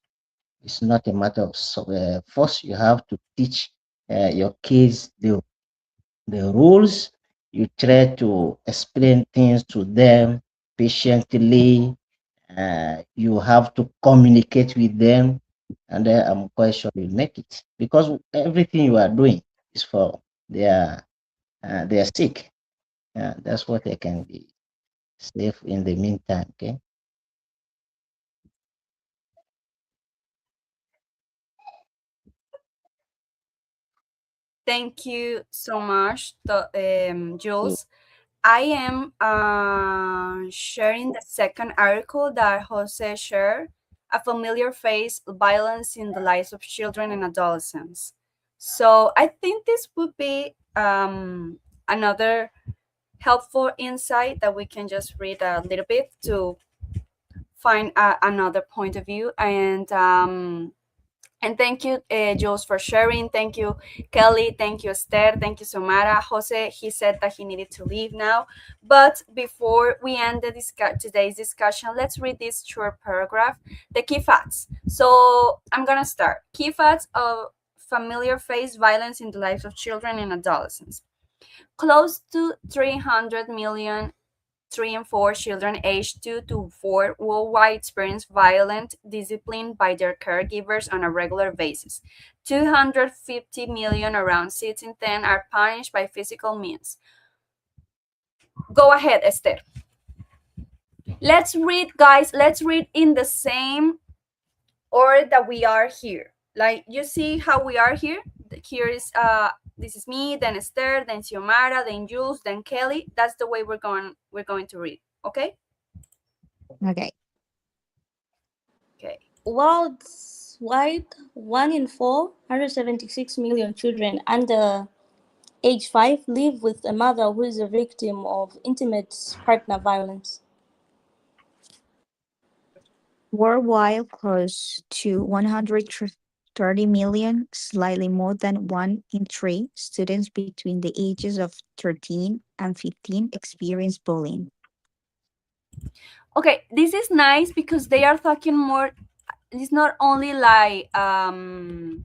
It's not a matter of force. You have to teach your kids the rules. You try to explain things to them patiently. You have to communicate with them, and then I'm quite sure you'll make it because everything you are doing is for their sake. That's what I can be safe in the meantime. Okay. Thank you so much, Jules. I am sharing the second article that Jose shared, A Familiar Face, Violence in the Lives of Children and Adolescents. So I think this would be another helpful insight that we can just read a little bit to find another point of view. And thank you, Jules, for sharing. Thank you, Kelly. Thank you, Esther. Thank you, Somara. Jose, he said that he needed to leave now. But before we end today's discussion, let's read this short paragraph, the key facts. So I'm going to start. Key facts of familiar face violence in the lives of children and adolescents. Close to 300 million 3 and 4 children aged 2 to 4 worldwide experience violent discipline by their caregivers on a regular basis. 250 million, around 6 in 10, are punished by physical means. Go ahead, Esther. Let's read, guys. Let's read in the same order that we are here. Like, you see how we are here? Here is this is me, then Esther, then Xiomara, then Jules, then Kelly. That's the way we're going to read. Okay. Okay. Okay. Worldwide, 1 in 4, 176 million children under age 5 live with a mother who is a victim of intimate partner violence. Worldwide, close to 130 million, slightly more than 1 in 3 students between the ages of 13 and 15 experience bullying. Okay, this is nice because they are talking more. It's not only like they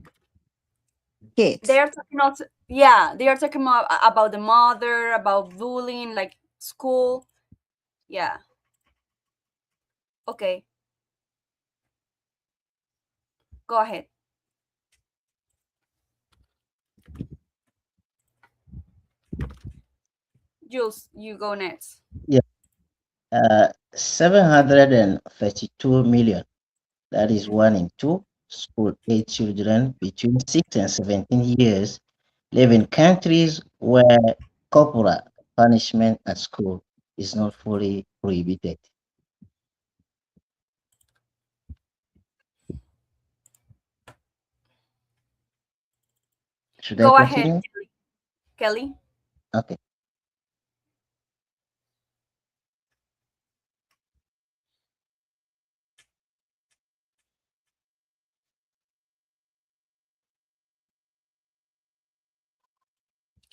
Kids. are talking also, yeah, they are talking about the mother, about bullying, like school. Yeah. Okay, go ahead. Jules, you go next. Yeah, 732 million. That is 1 in 2 school age children between 6 and 17 years live in countries where corporal punishment at school is not fully prohibited. Should I Go ahead, continue? Kelly. Okay.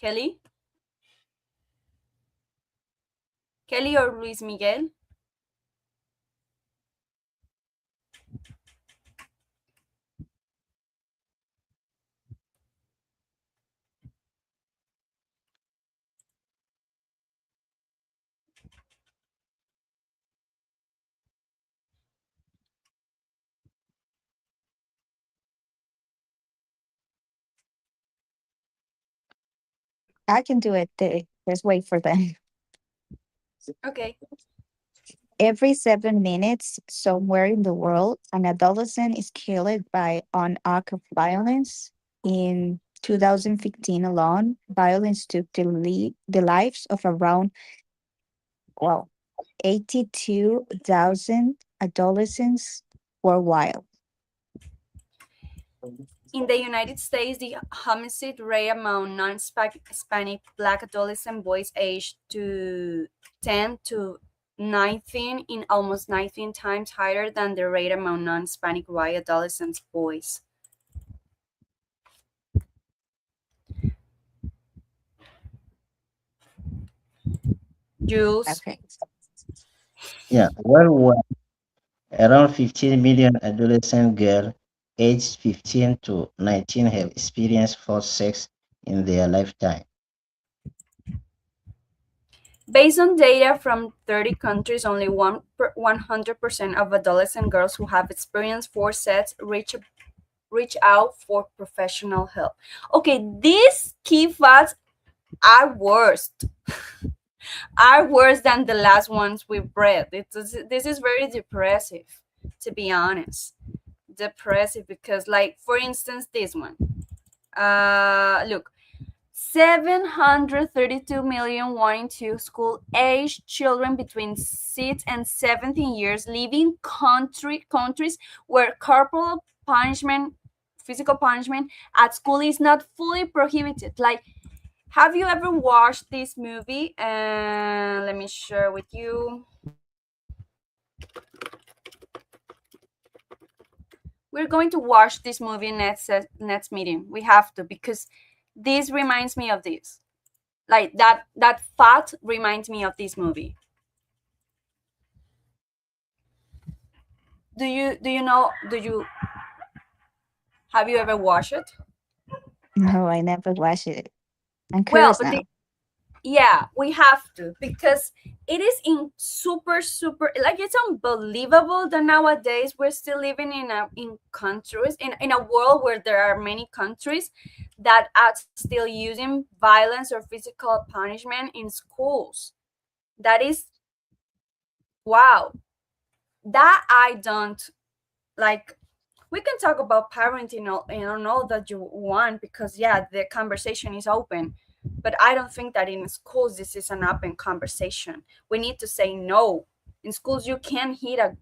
Kelly. Kelly or Luis Miguel. I can do it. Just wait for them. Okay. Every 7 minutes, somewhere in the world, an adolescent is killed by an act of violence. In 2015 alone, violence took the lives of around, well, 82,000 adolescents worldwide. In the United States, the homicide rate among non-Hispanic Black adolescent boys aged to 10 to 19 in almost 19 times higher than the rate among non-Hispanic white adolescent boys. Jules. Okay. Yeah, worldwide, around 15 million adolescent girls aged 15 to 19 have experienced forced sex in their lifetime. Based on data from 30 countries, only 100% of adolescent girls who have experienced forced sex reach out for professional help. Okay, these key facts are worst. Are worse than the last ones we've read. This is very depressive, to be honest. Depressive because, like, for instance, this one. Look, 732 million 1 in 2 school age children between 6 and 17 years live in countries where corporal punishment, physical punishment at school is not fully prohibited. Like, have you ever watched this movie? Let me share with you. We're going to watch this movie next meeting. We have to because this reminds me of this. Like that fact reminds me of this movie. Do you know? Do you have you ever watched it? No, I never watched it. I'm Well, curious but now. yeah, we have to because it is in super, like, it's unbelievable that nowadays we're still living in countries in a world where there are many countries that are still using violence or physical punishment in schools. That is, wow, that I don't like. We can talk about parenting all, all that you want because, yeah, the conversation is open, But I don't think that in schools this is an open conversation. We need to say no. In schools, you can't hit a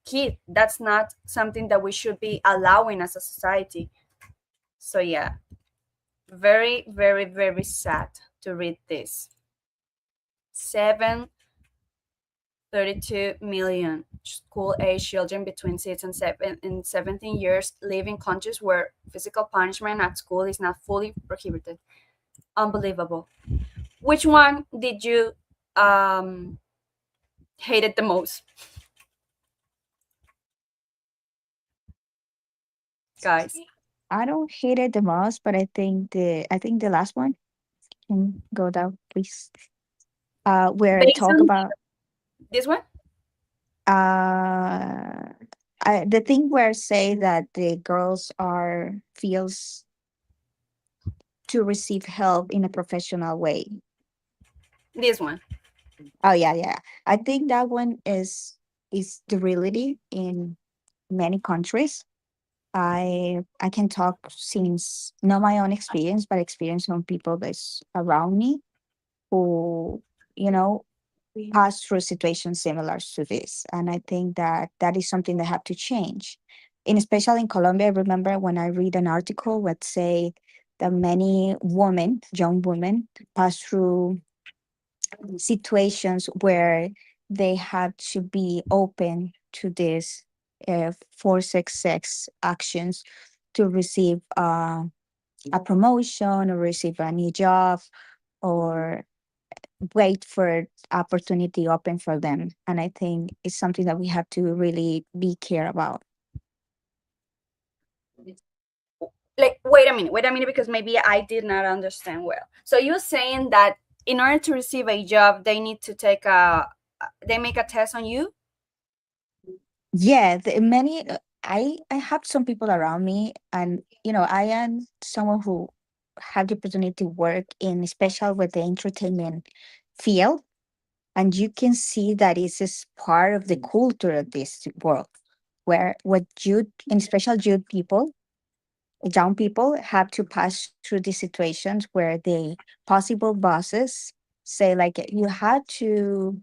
kid. That's not something that we should be allowing as a society. So yeah, very, very, very sad to read this. 732 million school-age children between 6 and 17 years live in countries where physical punishment at school is not fully prohibited. Unbelievable. Which one did you hated the most, guys? I don't hate it the most, but I think the last one can go down, please. Where Based talk on about this one? uh the thing where say that the girls are feels to receive help in a professional way. This one. Oh yeah, yeah. I think that one is the reality in many countries. I can talk since not my own experience, but experience from people that's around me who, you know, pass through situations similar to this. And I think that that is something that have to change. And especially in Colombia, I remember when I read an article that say that many women, young women, pass through situations where they have to be open to this forced sex actions to receive a promotion or receive a new job or wait for opportunity open for them. And I think it's something that we have to really be care about. Like, wait a minute, because maybe I did not understand well. So you're saying that in order to receive a job, they need to they make a test on you? Yeah, many I have some people around me, and I am someone who have the opportunity to work in special with the entertainment field, and you can see that it's just part of the culture of this world, where what youth and special youth people, young people, have to pass through these situations where the possible bosses say like you had to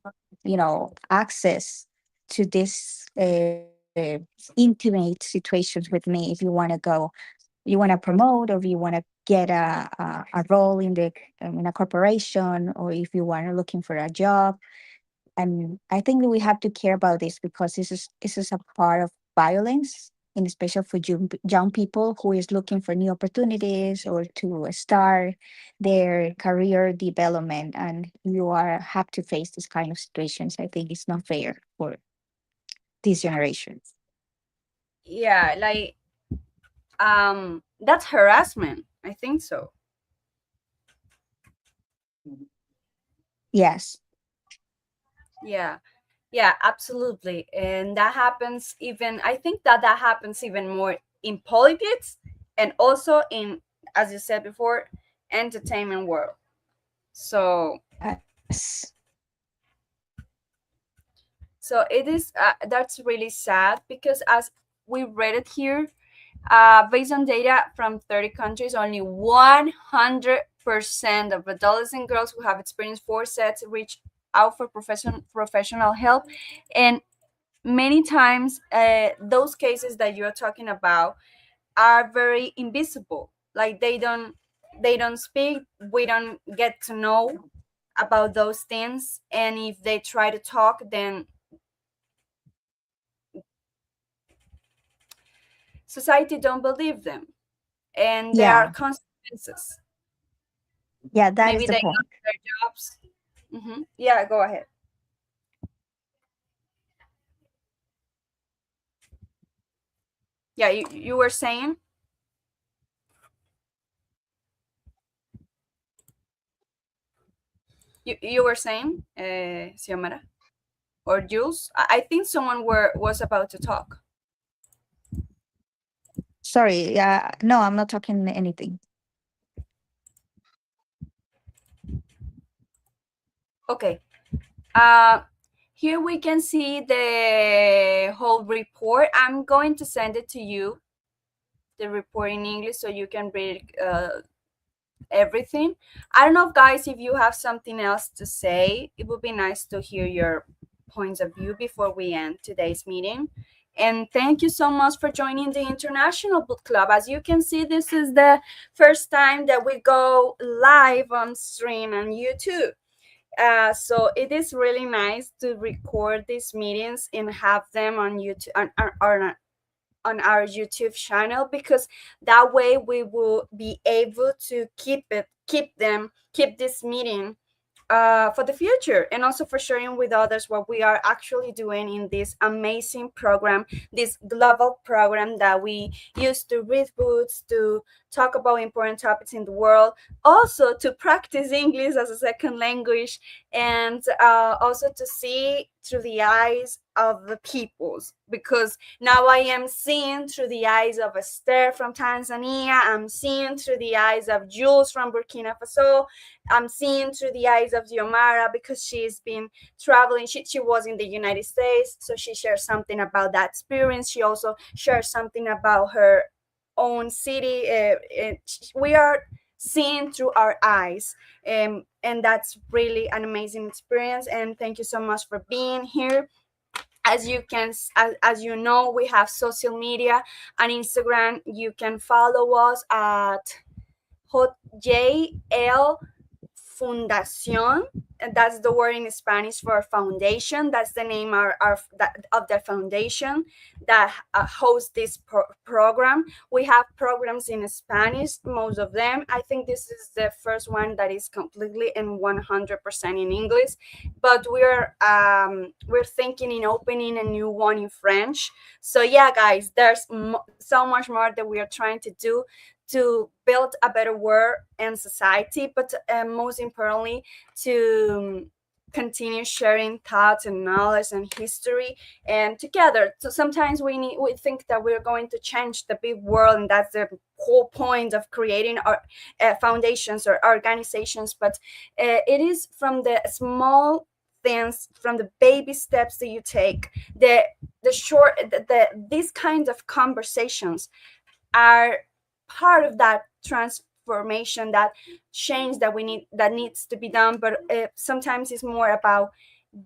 access to this intimate situations with me if you want to go, you want to promote, or if you want to get a role in a corporation, or if you want to looking for a job. And I think that we have to care about this because this is a part of violence, and especially for young people who is looking for new opportunities or to start their career development, and you are have to face this kind of situations. I think it's not fair for this generation. Yeah, like that's harassment. I think so. Yes. Yeah. Yeah, absolutely. And that happens even, I think that that happens even more in politics and also in, as you said before, entertainment world. So Yes. so it is that's really sad because as we read it here, based on data from 30 countries, only 100% of adolescent girls who have experienced forced sex reach out for professional help. And many times, those cases that you're talking about are very invisible. Like they don't speak. We don't get to know about those things. And if they try to talk, then society don't believe them, and there are Yeah. consequences. Yeah, that is Maybe the they point. lost their jobs. Yeah, go ahead. Yeah, you were saying, you were saying, Xiomara or Jules. I think someone was about to talk. Sorry. Yeah. No, I'm not talking anything. Okay. Uh, Here we can see the whole report. I'm going to send it to you, the report in English, so you can read it everything. I don't know, guys, if you have something else to say. It would be nice to hear your points of view before we end today's meeting. And thank you so much for joining the International Book Club. As you can see, this is the first time that we go live on stream on YouTube. So it is really nice to record these meetings and have them on YouTube, on our YouTube channel, because that way we will be able to keep this meeting for the future, and also for sharing with others what we are actually doing in this amazing program, this global program that we use to read books, to talk about important topics in the world, also to practice English as a second language, and also to see through the eyes of the peoples, because now I am seeing through the eyes of Esther from Tanzania, I'm seeing through the eyes of Jules from Burkina Faso, I'm seeing through the eyes of Xiomara, because she's been traveling. She was in the United States, so she shares something about that experience. She also shares something about her own city. We are seeing through our eyes, and that's really an amazing experience. And thank you so much for being here. As you can, as you know, we have social media on Instagram. You can follow us at JL Fundación, and that's the word in Spanish for foundation. That's the name of the foundation that hosts this program. We have programs in Spanish, most of them. I think this is the first one that is completely and 100% in English, but we're thinking in opening a new one in French. So yeah, guys, there's so much more that we are trying to do to build a better world and society, but most importantly, to continue sharing thoughts and knowledge and history and together. So sometimes we think that we're going to change the big world, and that's the whole point of creating our foundations or organizations, but it is from the small things, from the baby steps that you take, these kinds of conversations are part of that transformation, that change that needs to be done. But sometimes it's more about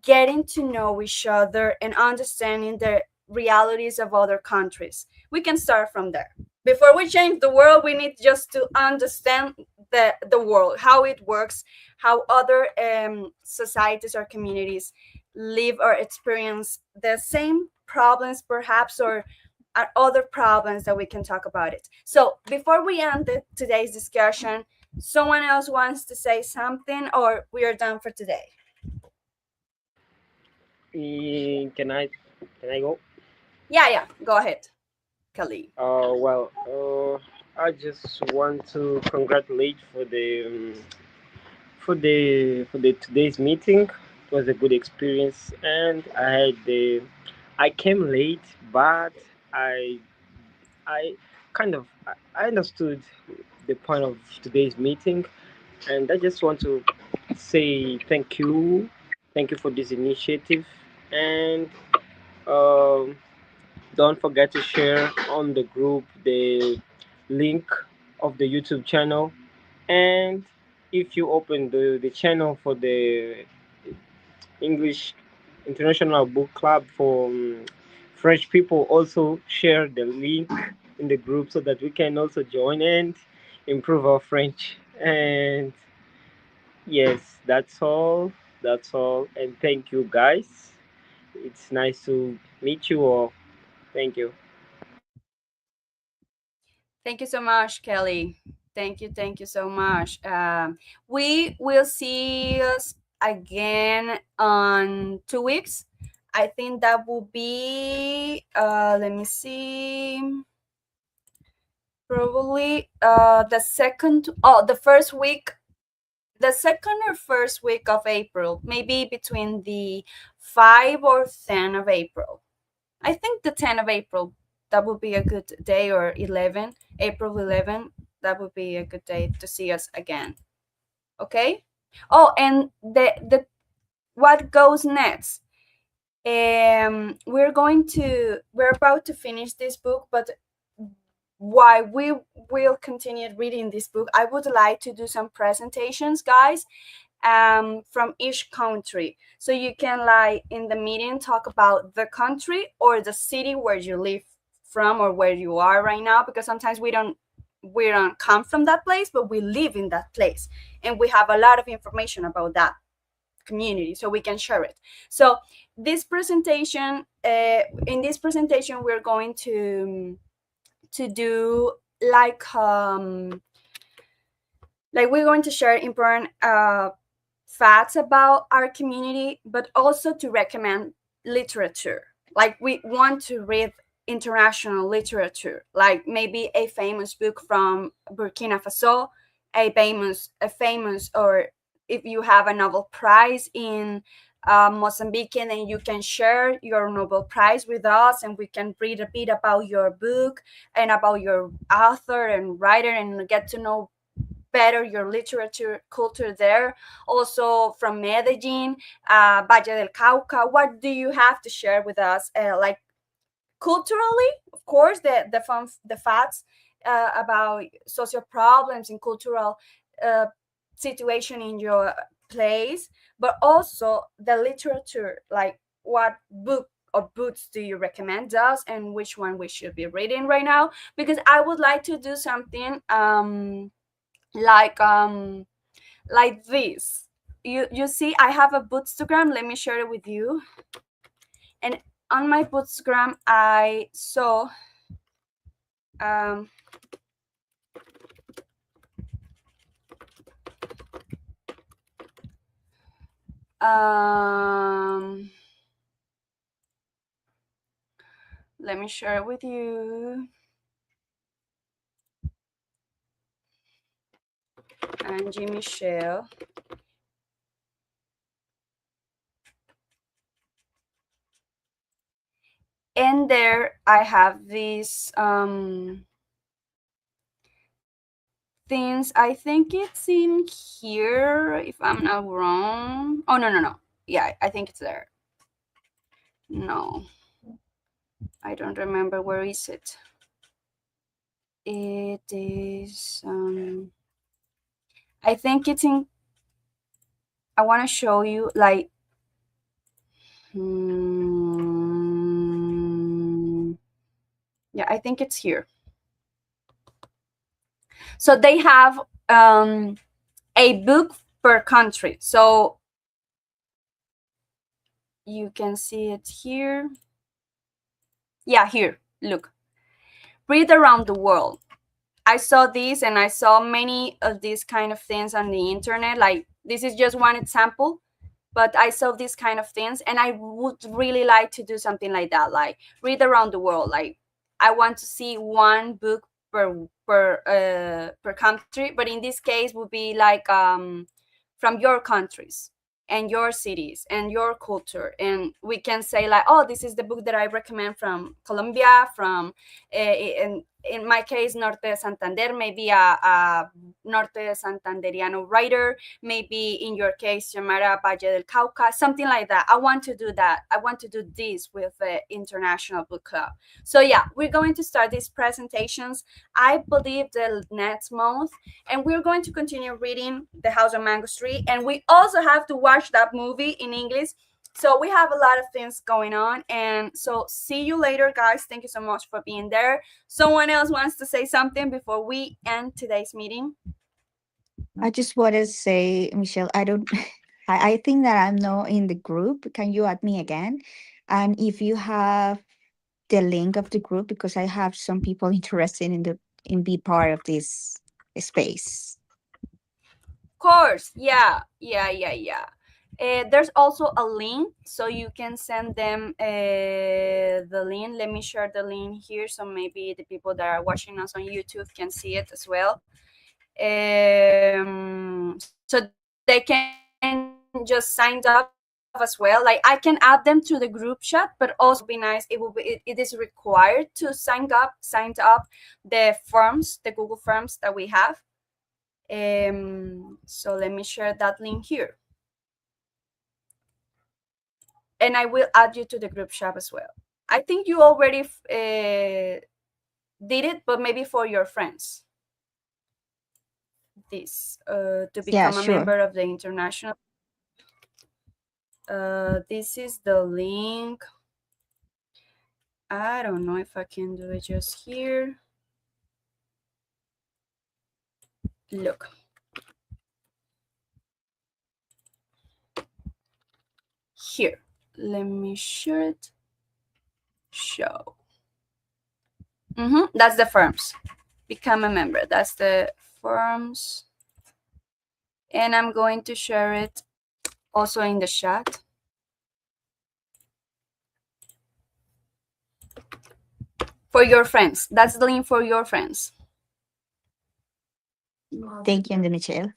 getting to know each other and understanding the realities of other countries. We can start from there. Before we change the world, we need just to understand the world, how it works, how other societies or communities live or experience the same problems, perhaps, or other problems that we can talk about it. So before we end today's discussion, someone else wants to say something, or we are done for today? Can I go? Yeah, go ahead, Khalid. I just want to congratulate for the today's meeting. It was a good experience, and I came late, but I I I understood the point of today's meeting, and I just want to say thank you for this initiative, and um, don't forget to share on the group the link of the YouTube channel, and if you open the channel for the English International Book Club for French people, also share the link in the group so that we can also join and improve our French. And yes, that's all. That's all. And thank you, guys. It's nice to meet you all. Thank you. Thank you so much, Kelly. Thank you so much. We will see us again on 2 weeks. I think that will be, let me see, probably the first week, the second or first week of April, maybe between the 5 or 10 of April. I think the 10 of April, that would be a good day, or 11, April 11, that would be a good day to see us again. Okay? Oh, and the what goes next? We're about to finish this book, but why will continue reading this book, I would like to do some presentations, guys, from each country. So you can, like, in the meeting talk about the country or the city where you live from or where you are right now, because sometimes we don't come from that place, but we live in that place and we have a lot of information about that community, so we can share it. So this presentation, in this presentation, we're going to do like we're going to share important facts about our community, but also to recommend literature. Like, we want to read international literature, like maybe a famous book from Burkina Faso, a famous, or if you have a Nobel Prize in Mozambique, then you can share your Nobel Prize with us, and we can read a bit about your book and about your author and writer, and get to know better your literature culture there. Also from Medellin, Valle del Cauca, what do you have to share with us, like culturally, of course, the facts about social problems and cultural uh, situation in your place, but also the literature, like what book or books do you recommend us and which one we should be reading right now, because I would like to do something like like this. You see, I have a bookstagram. Let me share it with you. And on my bookstagram, I saw um um let me share it with you. Angie Michelle. And there I have these things. I think it's in here, if I'm not wrong. Oh, no, no, no. Yeah, I think it's there. No, I don't remember. Where is it? It is, I think it's in, I want to show you, like, yeah, I think it's here. So they have a book per country. So you can see it here. Yeah, here, look. Read around the world. I saw this, and I saw many of these kind of things on the internet. Like, this is just one example, but I saw these kind of things, and I would really like to do something like that, like read around the world. Like, I want to see one book per country, but in this case would be like from your countries and your cities and your culture, and we can say like, oh, this is the book that I recommend from Colombia, from in my case, Norte de Santander, maybe a Norte de Santanderiano writer, maybe in your case, Yamara Valle del Cauca, something like that. I want to do that. I want to do this with the International Book Club. So yeah, we're going to start these presentations, I believe, the next month, and we're going to continue reading The House of Mango Tree, and we also have to watch that movie in English. So we have a lot of things going on, and so see you later, guys. Thank you so much for being there. Someone else wants to say something before we end today's meeting? I just want to say, Michelle, I don't, I think that I'm not in the group. Can you add me again? And if you have the link of the group, because I have some people interested in be part of this space. Of course, yeah. There's also a link, so you can send them the link. Let me share the link here, so maybe the people that are watching us on YouTube can see it as well. So they can just sign up as well. Like, I can add them to the group chat, but also be nice. It is required to sign up the forms, the Google forms that we have. So let me share that link here. And I will add you to the group chat as well. I think you already did it, but maybe for your friends. this to Yeah, become a sure. member of the international. This is the link. I don't know if I can do it just here. Look. Here. Let me share it. Show. That's the forms. Become a member. That's the forms. And I'm going to share it also in the chat. For your friends. That's the link for your friends. Thank you, Andy Michelle.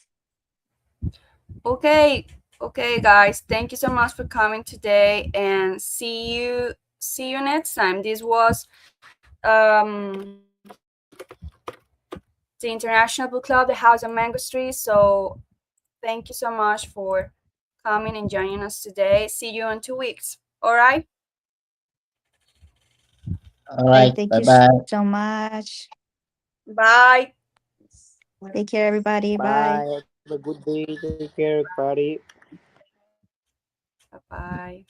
Okay. Okay, guys. Thank you so much for coming today, and see you next time. This was the International Book Club, the House of Mango Street. So thank you so much for coming and joining us today. See you in 2 weeks. All right. All Right, right. thank Bye you bye. so much. Bye. Take care, everybody. Bye. Bye. Have a good day. Take care, everybody. Bye. Bye.